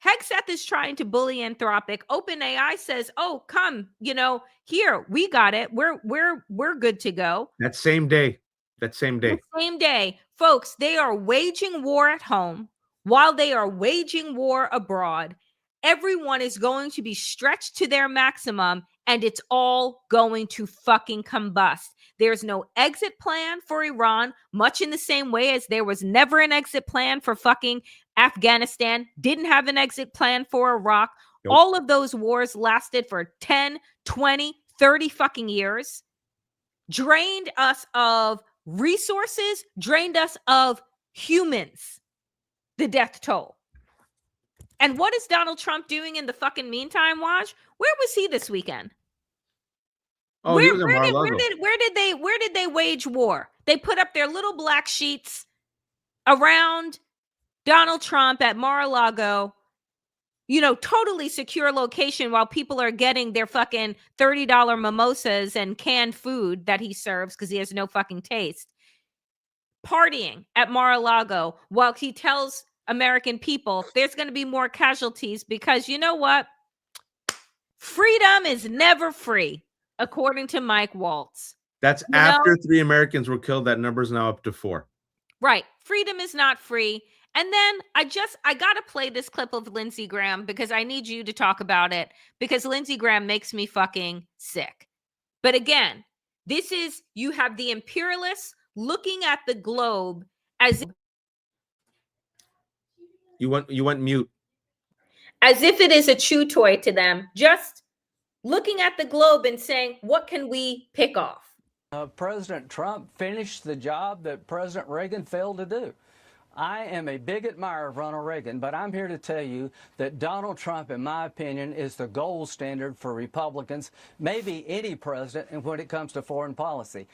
Hegseth is trying to bully Anthropic, OpenAI says, "Oh, come, here, we got it. We're good to go." That same day. The same day, folks, they are waging war at home while they are waging war abroad. Everyone is going to be stretched to their maximum and it's all going to fucking combust. There's no exit plan for Iran, much in the same way as there was never an exit plan for fucking Afghanistan, didn't have an exit plan for Iraq. Nope. All of those wars lasted for 10, 20, 30 fucking years. Drained us of resources, drained us of humans. The death toll. And what is Donald Trump doing in the fucking meantime, Waj? Where was he this weekend? Oh, where he was in Mar-a-Lago. Where did they wage war? They put up their little black sheets around Donald Trump at Mar-a-Lago, totally secure location while people are getting their fucking $30 mimosas and canned food that he serves because he has no fucking taste. Partying at Mar-a-Lago while he tells American people there's going to be more casualties because you know what? Freedom is never free, according to Mike Waltz. That's after 3 Americans were killed. That number's now up to 4. Right. Freedom is not free. And then I got to play this clip of Lindsey Graham because I need you to talk about it because Lindsey Graham makes me fucking sick. But again, you have the imperialists looking at the globe as You went mute. As if it is a chew toy to them, just looking at the globe and saying, what can we pick off? President Trump finished the job that President Reagan failed to do. I am a big admirer of Ronald Reagan, but I'm here to tell you that Donald Trump, in my opinion, is the gold standard for Republicans, maybe any president, and when it comes to foreign policy.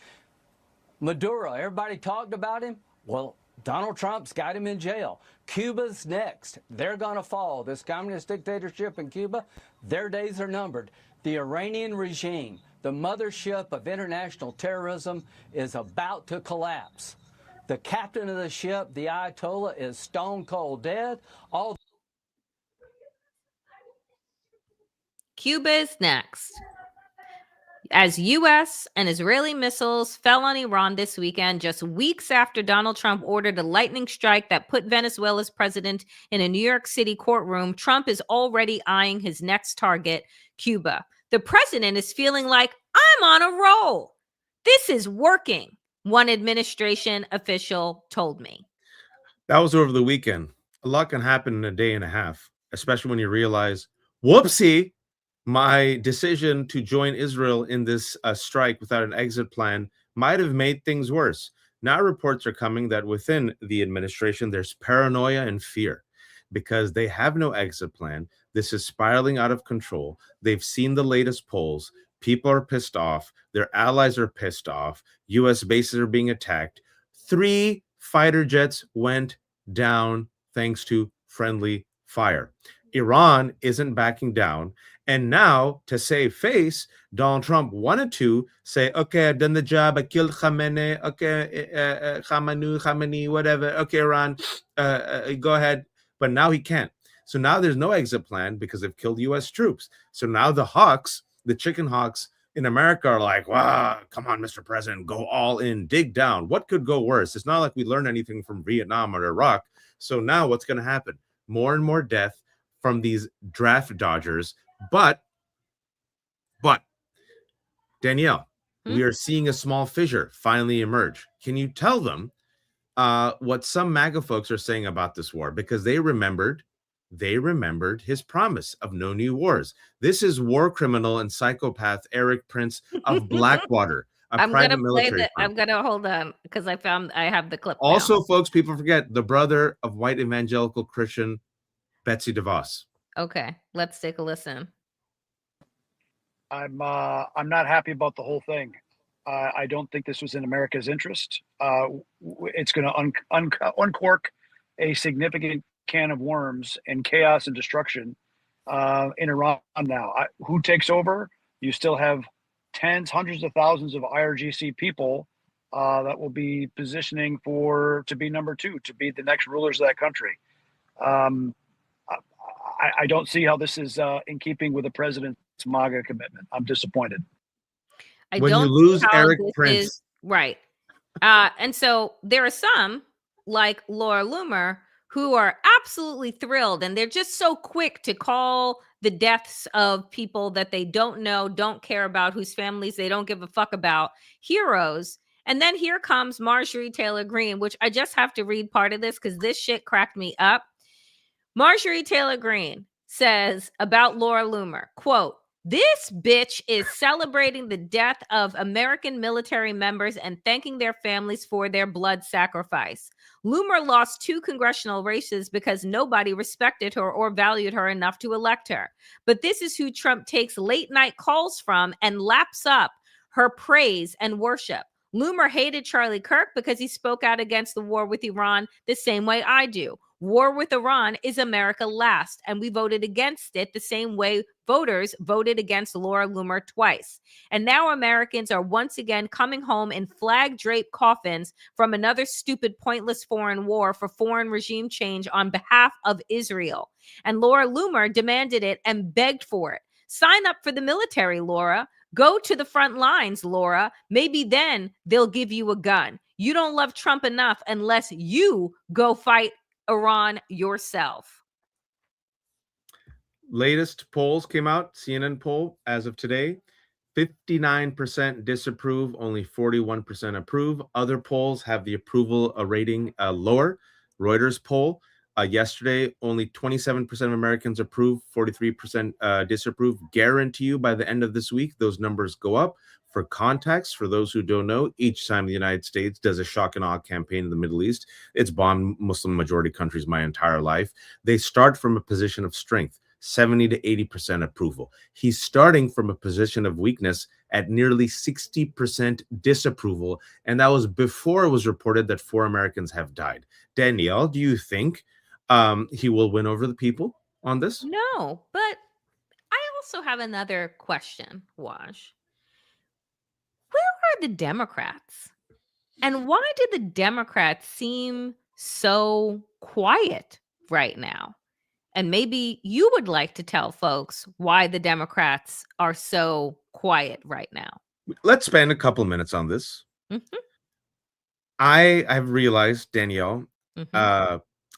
Maduro, everybody talked about him. Well, Donald Trump's got him in jail. Cuba's next. They're going to fall. This communist dictatorship in Cuba, their days are numbered. The Iranian regime, the mothership of international terrorism, is about to collapse. The captain of the ship, the Ayatollah, is stone cold dead. Cuba is next. As U.S. and Israeli missiles fell on Iran this weekend, just weeks after Donald Trump ordered a lightning strike that put Venezuela's president in a New York City courtroom, Trump is already eyeing his next target, Cuba. The president is feeling like, I'm on a roll. This is working, one administration official told me. That was over the weekend. A lot can happen in a day and a half, especially when you realize, whoopsie, my decision to join Israel in this strike without an exit plan might have made things worse. Now reports are coming that within the administration, there's paranoia and fear because they have no exit plan. This is spiraling out of control. They've seen the latest polls. People are pissed off. Their allies are pissed off. U.S. bases are being attacked. 3 fighter jets went down thanks to friendly fire. Iran isn't backing down. And now, to save face, Donald Trump wanted to say, okay, I've done the job. I killed Khamenei. Okay, Khamenei, whatever. Okay, Iran, go ahead. But now he can't. So now there's no exit plan because they've killed U.S. troops. So now the hawks, the chicken hawks, in America are like, wow, come on, Mr. President, go all in, dig down. What could go worse? It's not like we learned anything from Vietnam or Iraq. So now what's going to happen? More and more death from these draft dodgers. But Danielle, we are seeing a small fissure finally emerge. Can you tell them what some MAGA folks are saying about this war? Because they remembered his promise of no new wars. This is war criminal and psychopath Eric Prince of Blackwater, a private military firm. I'm gonna hold on because I have the clip. Also, now. Folks, people forget the brother of white evangelical Christian Betsy DeVos. Okay, let's take a listen. I'm not happy about the whole thing. I don't think this was in America's interest. It's going to uncork a significant can of worms and chaos and destruction in Iran now. Who takes over? You still have tens, hundreds of thousands of IRGC people that will be positioning to be number two, to be the next rulers of that country. I don't see how this is in keeping with the president's MAGA commitment. I'm disappointed. When you lose Eric Prince. Right. And so there are some, like Laura Loomer, who are absolutely thrilled, and they're just so quick to call the deaths of people that they don't know, don't care about, whose families they don't give a fuck about, heroes. And then here comes Marjorie Taylor Greene, which I just have to read part of this because this shit cracked me up. Marjorie Taylor Greene says about Laura Loomer, quote, "This bitch is celebrating the death of American military members and thanking their families for their blood sacrifice. Loomer lost 2 congressional races because nobody respected her or valued her enough to elect her. But this is who Trump takes late night calls from and laps up her praise and worship. Loomer hated Charlie Kirk because he spoke out against the war with Iran the same way I do. War with Iran is America last, and we voted against it the same way voters voted against Laura Loomer twice. And now Americans are once again coming home in flag-draped coffins from another stupid, pointless foreign war for foreign regime change on behalf of Israel. And Laura Loomer demanded it and begged for it. Sign up for the military, Laura. Go to the front lines, Laura. Maybe then they'll give you a gun. You don't love Trump enough unless you go fight Iran yourself." Latest polls came out, CNN poll as of today, 59% disapprove, only 41% approve. Other polls have the approval rating lower. Reuters poll yesterday, only 27% of Americans approve, 43% disapprove. Guarantee you by the end of this week, those numbers go up. For context, for those who don't know, each time the United States does a shock and awe campaign in the Middle East, it's bombed Muslim majority countries my entire life. They start from a position of strength, 70 to 80% approval. He's starting from a position of weakness at nearly 60% disapproval. And that was before it was reported that 4 Americans have died. Danielle, do you think he will win over the people on this? No, but I also have another question, Waj. Where are the Democrats? And why do the Democrats seem so quiet right now? And maybe you would like to tell folks why the Democrats are so quiet right now. Let's spend a couple minutes on this. Mm-hmm. I have realized, Danielle,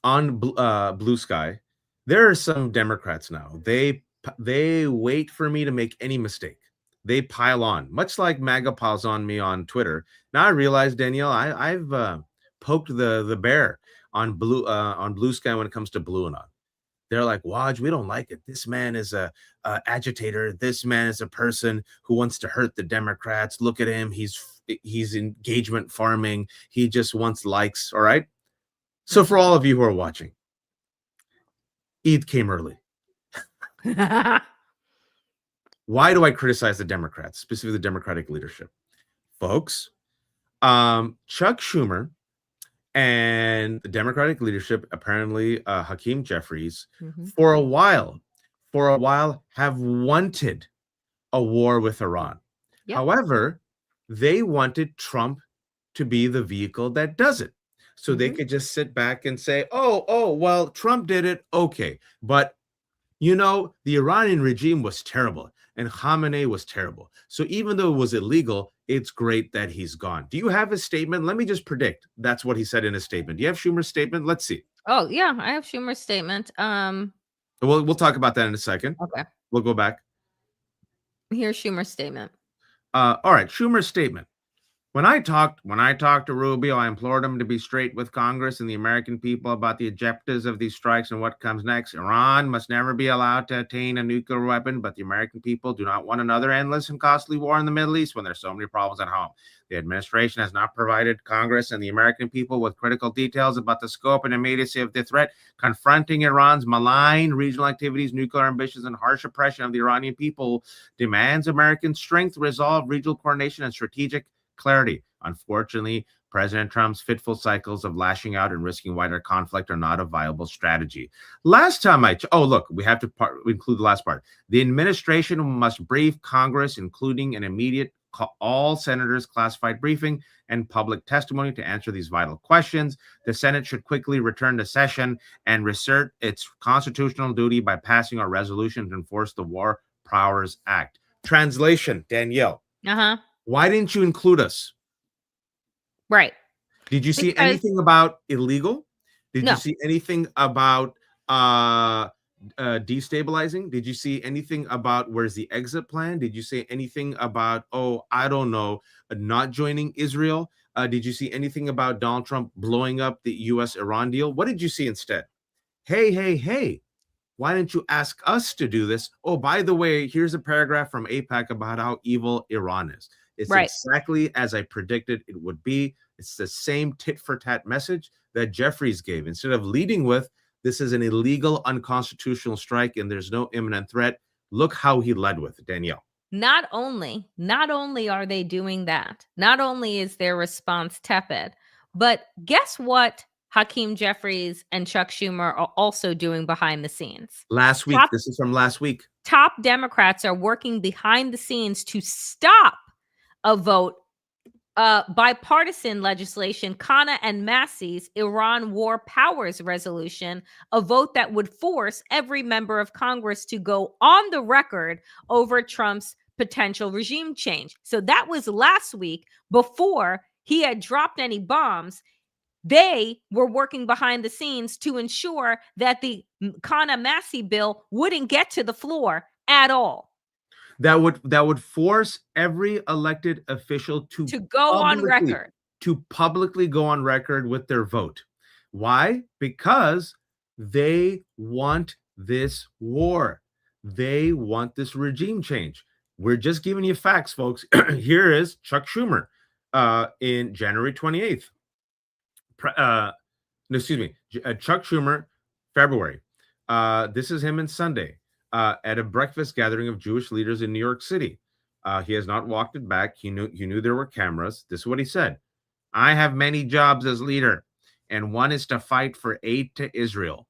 on Blue Sky, there are some Democrats now. They wait for me to make any mistake. They pile on, much like MAGA piles on me on Twitter. Now I realize, Danielle, I've poked the bear on Blue Sky when it comes to Blue Anon. They're like, Waj, we don't like it. This man is a agitator. This man is a person who wants to hurt the Democrats. Look at him. He's engagement farming. He just wants likes. All right. So for all of you who are watching, Eid came early. Why do I criticize the Democrats, specifically the Democratic leadership? Folks, Chuck Schumer and the Democratic leadership, apparently Hakeem Jeffries, for a while have wanted a war with Iran. Yep. However, they wanted Trump to be the vehicle that does it. So they could just sit back and say, oh, well, Trump did it. Okay. But, you know, the Iranian regime was terrible. and Khamenei was terrible. So even though it was illegal, it's great that he's gone. Do you have his statement? Let me just predict. That's what he said in his statement. Do you have Schumer's statement? Let's see. Oh, yeah, I have Schumer's statement. We'll talk about that in a second. Okay. We'll go back. Here's Schumer's statement. All right, Schumer's statement. When I talked to Rubio, I implored him to be straight with Congress and the American people about the objectives of these strikes and what comes next. Iran must never be allowed to attain a nuclear weapon, but the American people do not want another endless and costly war in the Middle East when there's so many problems at home. The administration has not provided Congress and the American people with critical details about the scope and immediacy of the threat. Confronting Iran's malign regional activities, nuclear ambitions, and harsh oppression of the Iranian people demands American strength, resolve, regional coordination, and strategic clarity. Unfortunately, President Trump's fitful cycles of lashing out and risking wider conflict are not a viable strategy. Last time we have to include the last part. The administration must brief Congress, including an immediate all senators classified briefing and public testimony to answer these vital questions. The Senate should quickly return to session and reassert its constitutional duty by passing a resolution to enforce the War Powers Act. Translation, Danielle. Why didn't you include us? Right. Did you see anything about illegal? Did you see anything about destabilizing? Did you see anything about where's the exit plan? Did you say anything about, not joining Israel? Did you see anything about Donald Trump blowing up the U.S.-Iran deal? What did you see instead? Hey. Why didn't you ask us to do this? Oh, by the way, here's a paragraph from AIPAC about how evil Iran is. It's exactly as I predicted it would be. It's the same tit-for-tat message that Jeffries gave. Instead of leading with, this is an illegal, unconstitutional strike and there's no imminent threat, look how he led with it, Danielle. Not only are they doing that, not only is their response tepid, but guess what Hakeem Jeffries and Chuck Schumer are also doing behind the scenes. Last week. This is from last week. Top Democrats are working behind the scenes to stop a vote, bipartisan legislation, Khanna and Massey's Iran War Powers Resolution, a vote that would force every member of Congress to go on the record over Trump's potential regime change. So that was last week before he had dropped any bombs. They were working behind the scenes to ensure that the Khanna-Massey bill wouldn't get to the floor at all. That would force every elected official to go on record. To publicly go on record with their vote. Why? Because they want this war. They want this regime change. We're just giving you facts, folks. Here is Chuck Schumer in January 28th. Chuck Schumer, February. This is him on Sunday at a breakfast gathering of Jewish leaders in New York City. He has not walked it back. He knew there were cameras. This is what he said. I have many jobs as leader, and one is to fight for aid to Israel.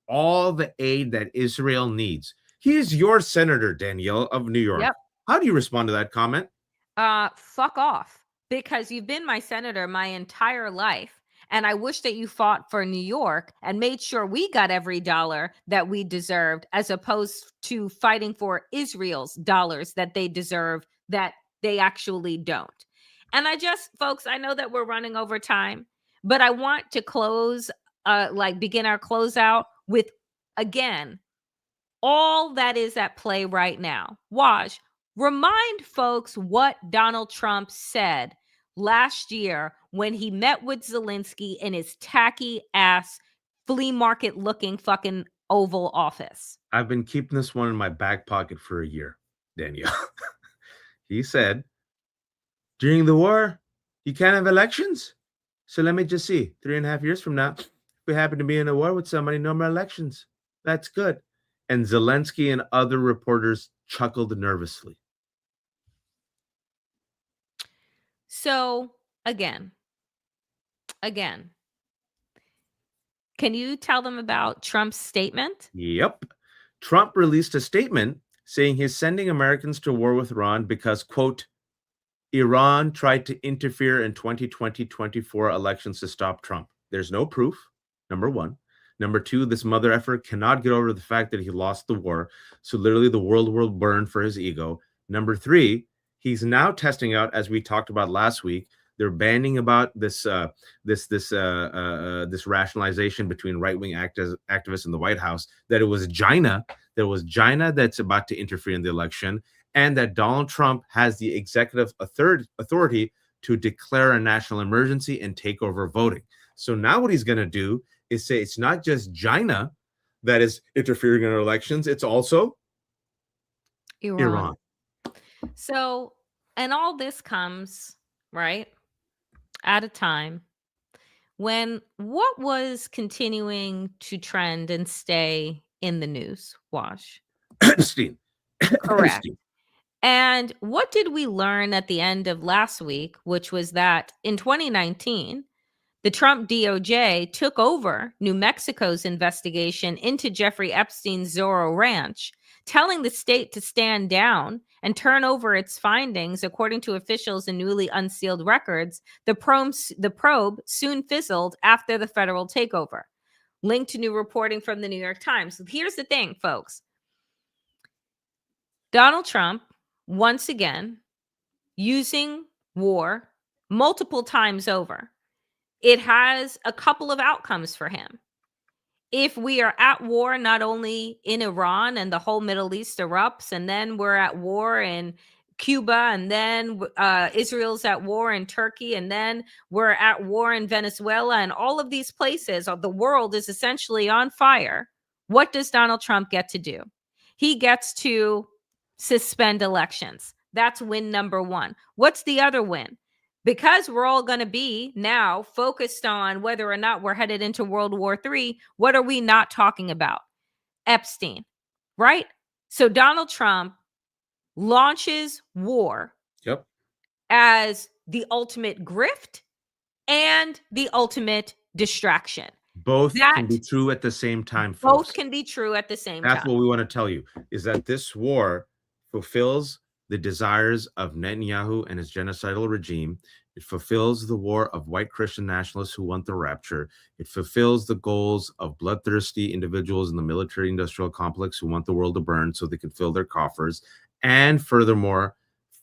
All the aid that Israel needs. He is your senator, Danielle, of New York. Yep. How do you respond to that comment? Fuck off. Because you've been my senator my entire life. And I wish that you fought for New York and made sure we got every dollar that we deserved, as opposed to fighting for Israel's dollars that they deserve that they actually don't. And folks, I know that we're running over time, but I want to begin our closeout with, again, all that is at play right now. Waj, remind folks what Donald Trump said last year when he met with Zelensky in his tacky ass flea market looking fucking Oval Office. I've been keeping this one in my back pocket for a year, Danielle. He said, during the war, you can't have elections. So let me just see, 3.5 years from now, if we happen to be in a war with somebody, no more elections. That's good. And Zelensky and other reporters chuckled nervously. So again, can you tell them about Trump's statement? Yep. Trump released a statement saying he's sending Americans to war with Iran because, quote, Iran tried to interfere in 2020-24 elections to stop Trump. There's no proof, number one. Number two, this mother effer cannot get over the fact that he lost the war. So literally the world will burn for his ego. Number three, he's now testing out, as we talked about last week, they're banning about this rationalization between right-wing activists in the White House that it was China that's about to interfere in the election, and that Donald Trump has the executive authority to declare a national emergency and take over voting. So now what he's going to do is say it's not just China that is interfering in our elections, it's also Iran. So, and all this comes, right, at a time when what was continuing to trend and stay in the news, Wash? Epstein. Correct. Epstein. And what did we learn at the end of last week, which was that in 2019, the Trump DOJ took over New Mexico's investigation into Jeffrey Epstein's Zorro Ranch, telling the state to stand down and turn over its findings. According to officials and newly unsealed records, the probe soon fizzled after the federal takeover. Linked to new reporting from the New York Times. Here's the thing, folks. Donald Trump, once again, using war multiple times over. It has a couple of outcomes for him. If we are at war, not only in Iran and the whole Middle East erupts, and then we're at war in Cuba, and then Israel's at war in Turkey, and then we're at war in Venezuela, and all of these places, the world is essentially on fire. What does Donald Trump get to do? He gets to suspend elections. That's win number one. What's the other win? Because we're all going to be now focused on whether or not we're headed into World War III, what are we not talking about? Epstein, right? So Donald Trump launches war as the ultimate grift and the ultimate distraction. Both can be true at the same time, folks. Both can be true at the same time. That's what we want to tell you, is that this war fulfills the desires of Netanyahu and his genocidal regime. It fulfills the war of white Christian nationalists who want the rapture. It fulfills the goals of bloodthirsty individuals in the military-industrial complex who want the world to burn so they can fill their coffers. And furthermore,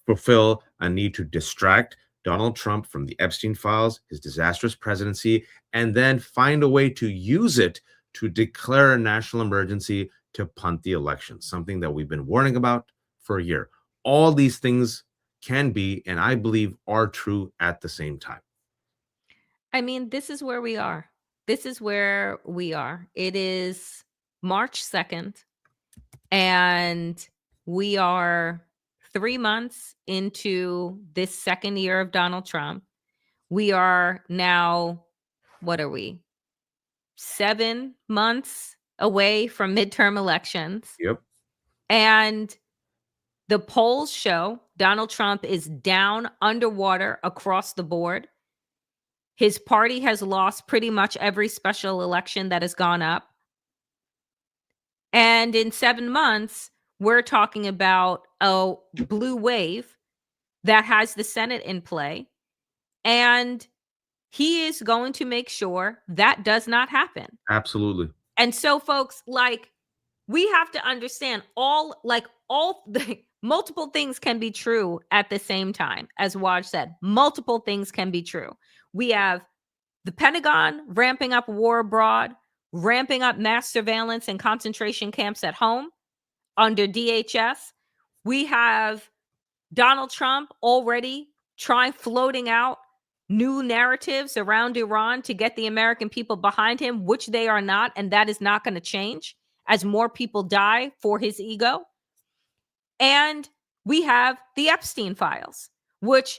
fulfill a need to distract Donald Trump from the Epstein files, his disastrous presidency, and then find a way to use it to declare a national emergency to punt the election, something that we've been warning about for a year. All these things can be, and I believe are true at the same time. I mean, this is where we are. This is where we are. It is March 2nd, and we are 3 months into this second year of Donald Trump. We are now, what are we? 7 months away from midterm elections. Yep. And the polls show Donald Trump is down underwater across the board. His party has lost pretty much every special election that has gone up. And in 7 months, we're talking about a blue wave that has the Senate in play. And he is going to make sure that does not happen. Absolutely. And so, folks, like, we have to understand all the multiple things can be true at the same time. As Waj said, multiple things can be true. We have the Pentagon ramping up war abroad, ramping up mass surveillance and concentration camps at home under DHS. We have Donald Trump already floating out new narratives around Iran to get the American people behind him, which they are not, and that is not going to change as more people die for his ego. And we have the Epstein files, which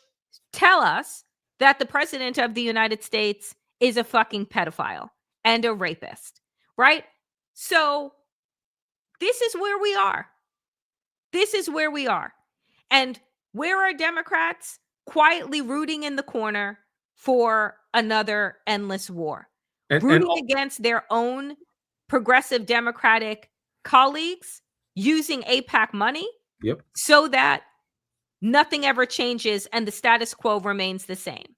tell us that the president of the United States is a fucking pedophile and a rapist, right? So this is where we are. This is where we are. And where are Democrats? Quietly rooting in the corner for another endless war, rooting against their own progressive Democratic colleagues, using AIPAC money so that nothing ever changes and the status quo remains the same.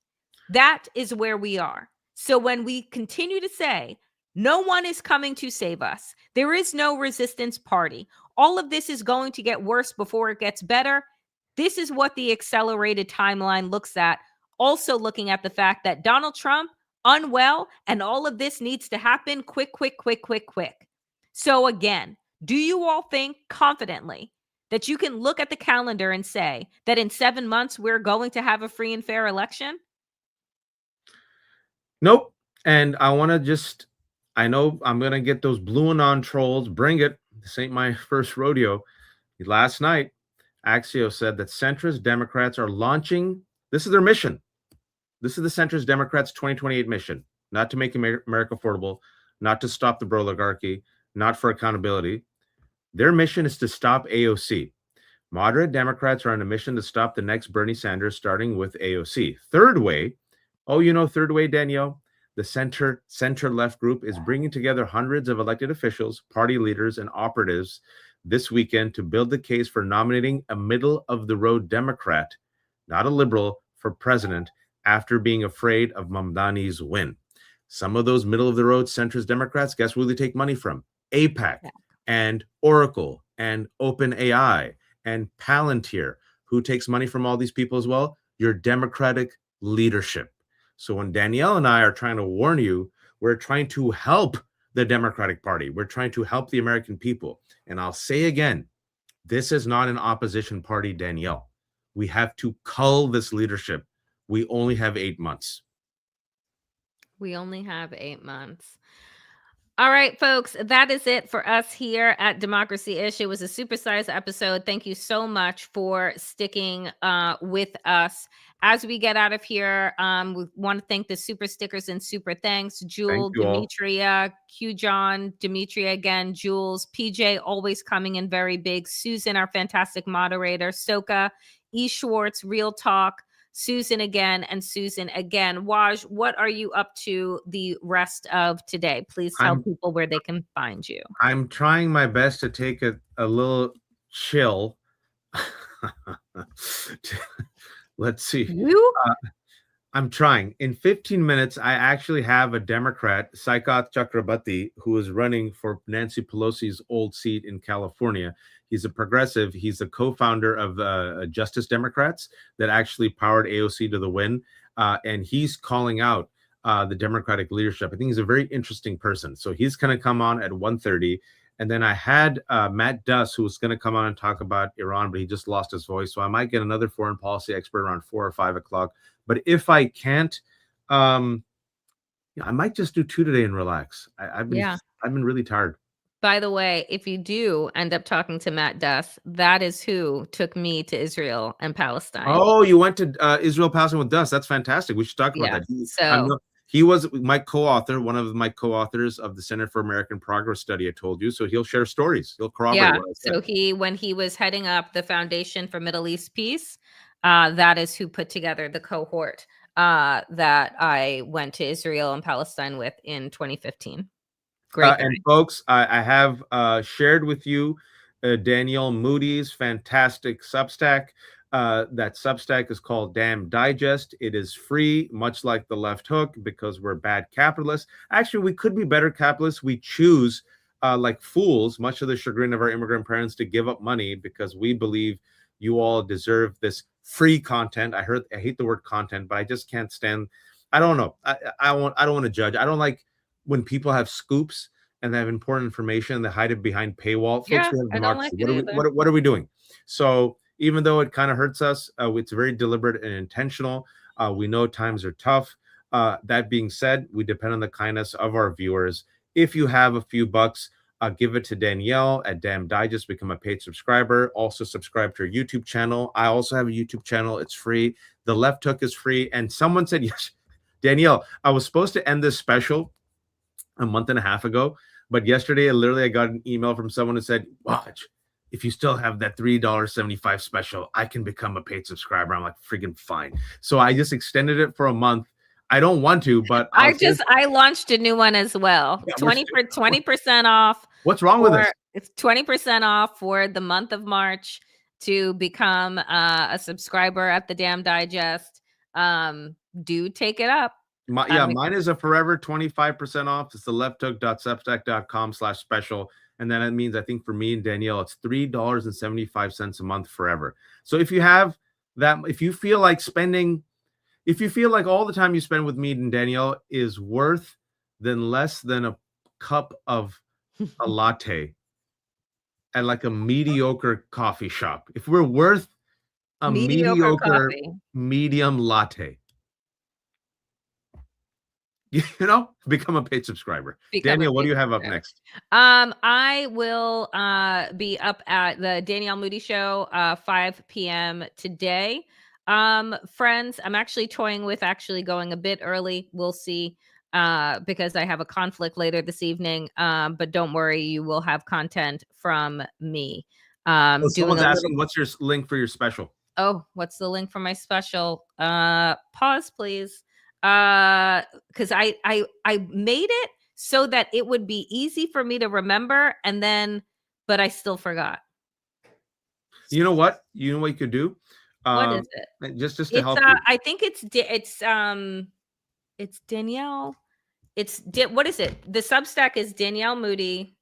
That is where we are. So when we continue to say No one is coming to save us. There is no resistance party. All of this is going to get worse before it gets better. This is what the accelerated timeline looks at. Also looking at the fact that Donald Trump, unwell, and all of this needs to happen quick. So again, do you all think confidently that you can look at the calendar and say that in 7 months we're going to have a free and fair election? Nope. And I know I'm going to get those blue and on trolls. Bring it. This ain't my first rodeo. Last night, Axios said that centrist Democrats are launching, this is their mission. This is the centrist Democrats' 2028 mission, not to make America affordable, not to stop the oligarchy, not for accountability. Their mission is to stop AOC. Moderate Democrats are on a mission to stop the next Bernie Sanders, starting with AOC. Third Way, Third Way, Danielle? The center-left group is bringing together hundreds of elected officials, party leaders, and operatives this weekend to build the case for nominating a middle-of-the-road Democrat, not a liberal, for president after being afraid of Mamdani's win. Some of those middle-of-the-road centrist Democrats, guess where they take money from? AIPAC and Oracle and OpenAI and Palantir. Who takes money from all these people as well? Your Democratic leadership. So when Danielle and I are trying to warn you, we're trying to help the Democratic Party. We're trying to help the American people. And I'll say again, this is not an opposition party, Danielle. We have to cull this leadership. We only have 8 months. We only have 8 months. All right, folks, that is it for us here at Democracy Ish. It was a supersized episode. Thank you so much for sticking with us. As we get out of here, we want to thank the super stickers and super thanks. Jewel, Demetria, Q John, Demetria again, Jules, PJ, always coming in very big. Susan, our fantastic moderator. Soka, E. Schwartz, Real Talk. Susan again and Susan again. Waj, what are you up to the rest of today? Please tell people where they can find you. I'm trying my best to take a little chill. Let's see. I'm trying. In 15 minutes, I actually have a Democrat, Saikat Chakrabarti, who is running for Nancy Pelosi's old seat in California. He's a progressive. He's the co-founder of Justice Democrats that actually powered AOC to the win. And he's calling out the Democratic leadership. I think he's a very interesting person. So he's going to come on at 1:30. And then I had Matt Duss, who was going to come on and talk about Iran, but he just lost his voice. So I might get another foreign policy expert around 4 or 5 o'clock. But if I can't, I might just do 2 today and relax. I've been really tired. By the way, if you do end up talking to Matt Duss, that is who took me to Israel and Palestine. Oh, you went to Israel, Palestine with Duss. That's fantastic. We should talk about that. He was my co-author, one of my co-authors of the Center for American Progress study I told you. So he'll share stories. He'll corroborate. So when he was heading up the Foundation for Middle East Peace, that is who put together the cohort that I went to Israel and Palestine with in 2015. Great. And folks, I have shared with you Danielle Moody's fantastic Substack. That Substack is called Damn Digest. It is free, much like the left hook, because we're bad capitalists. Actually, we could be better capitalists. We choose, like fools, much to the chagrin of our immigrant parents, to give up money because we believe you all deserve this free content. I hate the word content, but I just can't stand. I don't know. I don't want to judge. I don't like when people have scoops and they have important information and they hide it behind paywall. Folks, we have democracy. What are we doing? So even though it kind of hurts us, it's very deliberate and intentional. We know times are tough. That being said, we depend on the kindness of our viewers. If you have a few bucks, give it to Danielle at Damn Digest. Become a paid subscriber. Also subscribe to her YouTube channel. I also have a YouTube channel. It's free. The Left Hook is free. And someone said, yes, Danielle, I was supposed to end this special a month and a half ago, but yesterday, I got an email from someone who said, watch, if you still have that $3.75 special, I can become a paid subscriber. I'm like, freaking fine. So I just extended it for a month. I don't want to, but I launched a new one as well. Yeah, 20% off. What's wrong with this? It's 20% off for the month of March to become a subscriber at the Damn Digest. Do take it up. Mine is a forever 25% off. It's the lefthook.substack.com/special. And then it means, I think for me and Danielle, it's $3.75 a month forever. So if you have that, if you feel like all the time you spend with me and Danielle is worth less than a cup of a latte at like a mediocre coffee shop, if we're worth a mediocre coffee. medium latte, become a paid subscriber. Danielle, what do you have up next? I will be up at the Danielle Moody Show 5 p.m. today. Friends, I'm actually toying with going a bit early. We'll see, because I have a conflict later this evening. But don't worry, you will have content from me. Someone's asking, what's your link for your special? Oh, what's the link for my special? Pause, please. Because I made it so that it would be easy for me to remember, but I still forgot. You know what? You could do? What is it? Just to help you. I think it's Danielle. What is it? The Substack is Danielle Moody.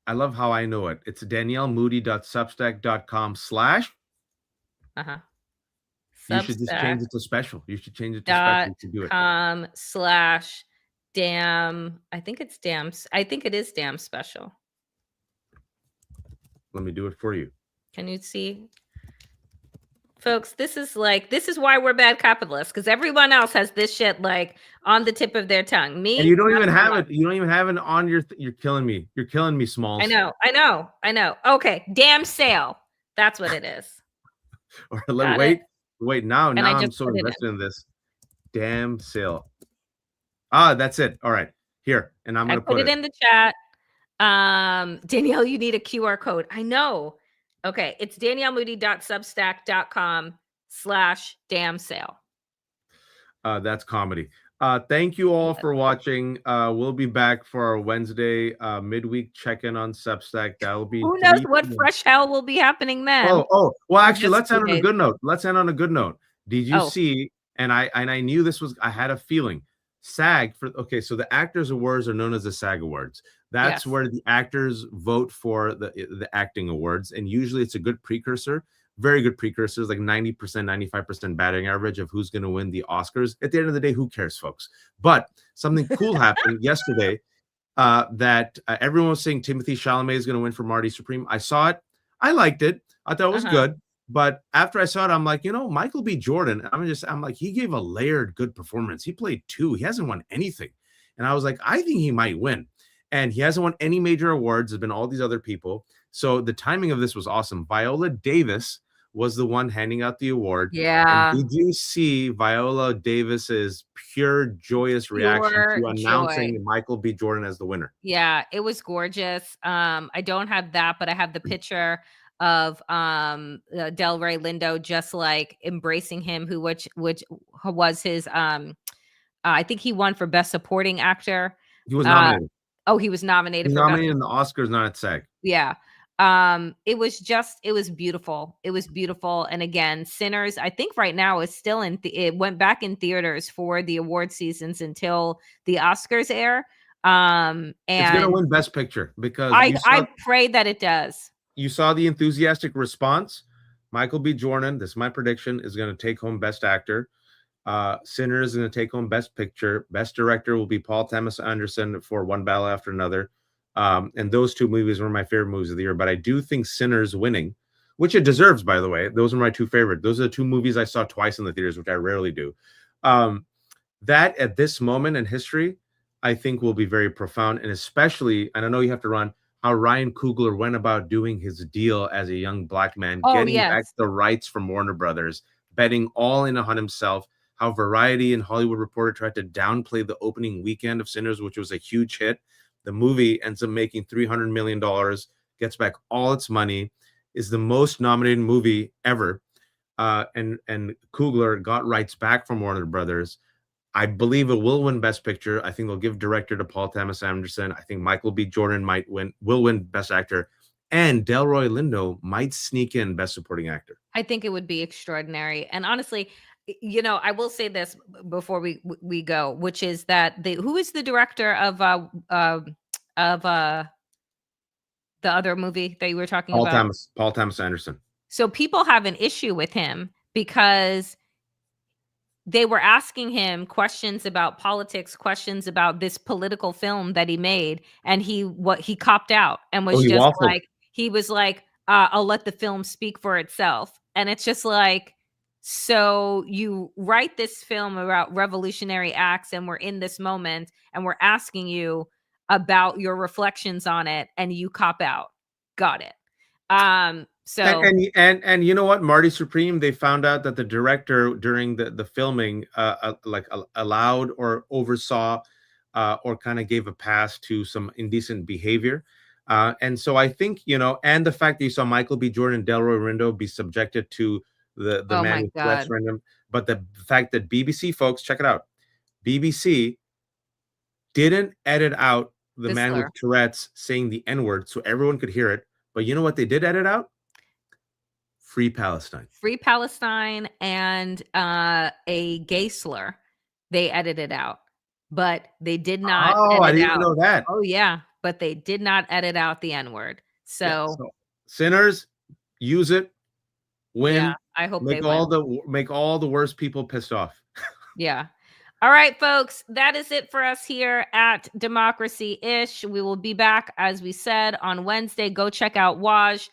I love how I know it. It's daniellemoody.substack.com/ You should just change it to special. You should change it to special to do it. /damn. I think it's damn. I think it is damn special. Let me do it for you. Can you see? Folks, this is why we're bad capitalists, because everyone else has this shit like on the tip of their tongue. Me, and you don't even have it. You don't even have it on your. You're killing me. You're killing me, Smalls. I know. Okay, damn sale. That's what it is. Or wait. Now I'm so invested in this. Damn sale. That's it. All right, here, and I'm gonna put it in the chat. Danielle, you need a QR code. I know. Okay, it's daniellemoody.substack.com/damn sale. That's comedy. Thank you all for watching. We'll be back for our Wednesday midweek check-in on Substack. That'll be. Who knows what fresh hell will be happening then? Oh. Well, actually, let's end on a good note. Did you see? And I knew this was. I had a feeling. SAG so the Actors Awards are known as the SAG Awards. That's where the actors vote for the acting awards, and usually it's a good precursor, very good precursors, like 90%, 95% batting average of who's going to win the Oscars. At the end of the day, who cares, folks? But something cool happened yesterday that everyone was saying Timothée Chalamet is going to win for Marty Supreme. I saw it. I liked it. I thought it was good. But after I saw it, I'm like, Michael B. Jordan, I'm like, he gave a layered good performance. He played two. He hasn't won anything. And I was like, I think he might win. And he hasn't won any major awards. There's been all these other people. So the timing of this was awesome. Viola Davis was the one handing out the award. Yeah. And did you see Viola Davis's pure joyous reaction to announcing Michael B. Jordan as the winner? Yeah, it was gorgeous. I don't have that, but I have the picture of Delroy Lindo just like embracing him, which was his I think he won for Best Supporting Actor. He was nominated. He was nominated. Nominated in the Oscars, not at SAG. Yeah. It was beautiful. It was beautiful. And again, Sinners, I think right now is still it went back in theaters for the award seasons until the Oscars air. And it's going to win Best Picture because I pray that it does. You saw the enthusiastic response. Michael B. Jordan, this is my prediction, is going to take home Best Actor. Sinners is going to take home Best Picture. Best Director will be Paul Thomas Anderson for One Battle After Another. And those two movies were my favorite movies of the year. But I do think Sinners winning, which it deserves, by the way. Those are my two favorite. Those are the two movies I saw twice in the theaters, which I rarely do. That at this moment in history, I think will be very profound. And especially, and I know you have to run, how Ryan Coogler went about doing his deal as a young black man, getting back the rights from Warner Brothers, betting all in on himself. How Variety and Hollywood Reporter tried to downplay the opening weekend of Sinners, which was a huge hit. The movie ends up making $300 million, gets back all its money, is the most nominated movie ever. And Coogler got rights back from Warner Brothers. I believe it will win Best Picture. I think they'll give director to Paul Thomas Anderson. I think Michael B. Jordan will win Best Actor. And Delroy Lindo might sneak in Best Supporting Actor. I think it would be extraordinary. And honestly, you know, I will say this before we go, which is that who is the director of the other movie that you were talking about? Paul Thomas Anderson. So people have an issue with him because they were asking him questions about politics, questions about this political film that he made, and he copped out and Oh, was he just waffled. like, I'll let the film speak for itself. And it's just like, so you write this film about revolutionary acts, and we're in this moment, and we're asking you about your reflections on it, and you cop out. Got it. So And you know what, Marty Supreme, they found out that the director during the filming allowed or oversaw or kind of gave a pass to some indecent behavior. And so I think, you know, and the fact that you saw Michael B. Jordan and Delroy Lindo be subjected to the oh man my who threats God. random, but the fact that BBC folks, check it out, BBC didn't edit out the man with Whistler. Tourette's saying the N-word so everyone could hear it. But you know what they did edit out? Free Palestine. Free Palestine and a gay slur. They edited out, but they did not Oh, I edit didn't out. know that. Oh yeah, but they did not edit out the N-word. Yeah, So so sinners, use it, yeah, win, I hope they make all win. the worst people pissed off. Yeah. All right, folks, that is it for us here at Democracy Ish. We will be back, as we said, on Wednesday. Go check out Waj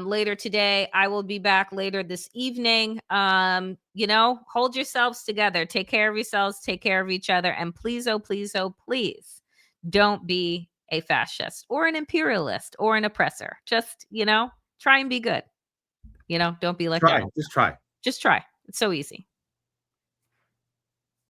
later today. I will be back later this evening. You know, hold yourselves together. Take care of yourselves. Take care of each other. And please, oh, please, oh, please, don't be a fascist or an imperialist or an oppressor. Just, you know, try and be good. You know, don't be like Try, Donald. just try. Just try. It's so easy.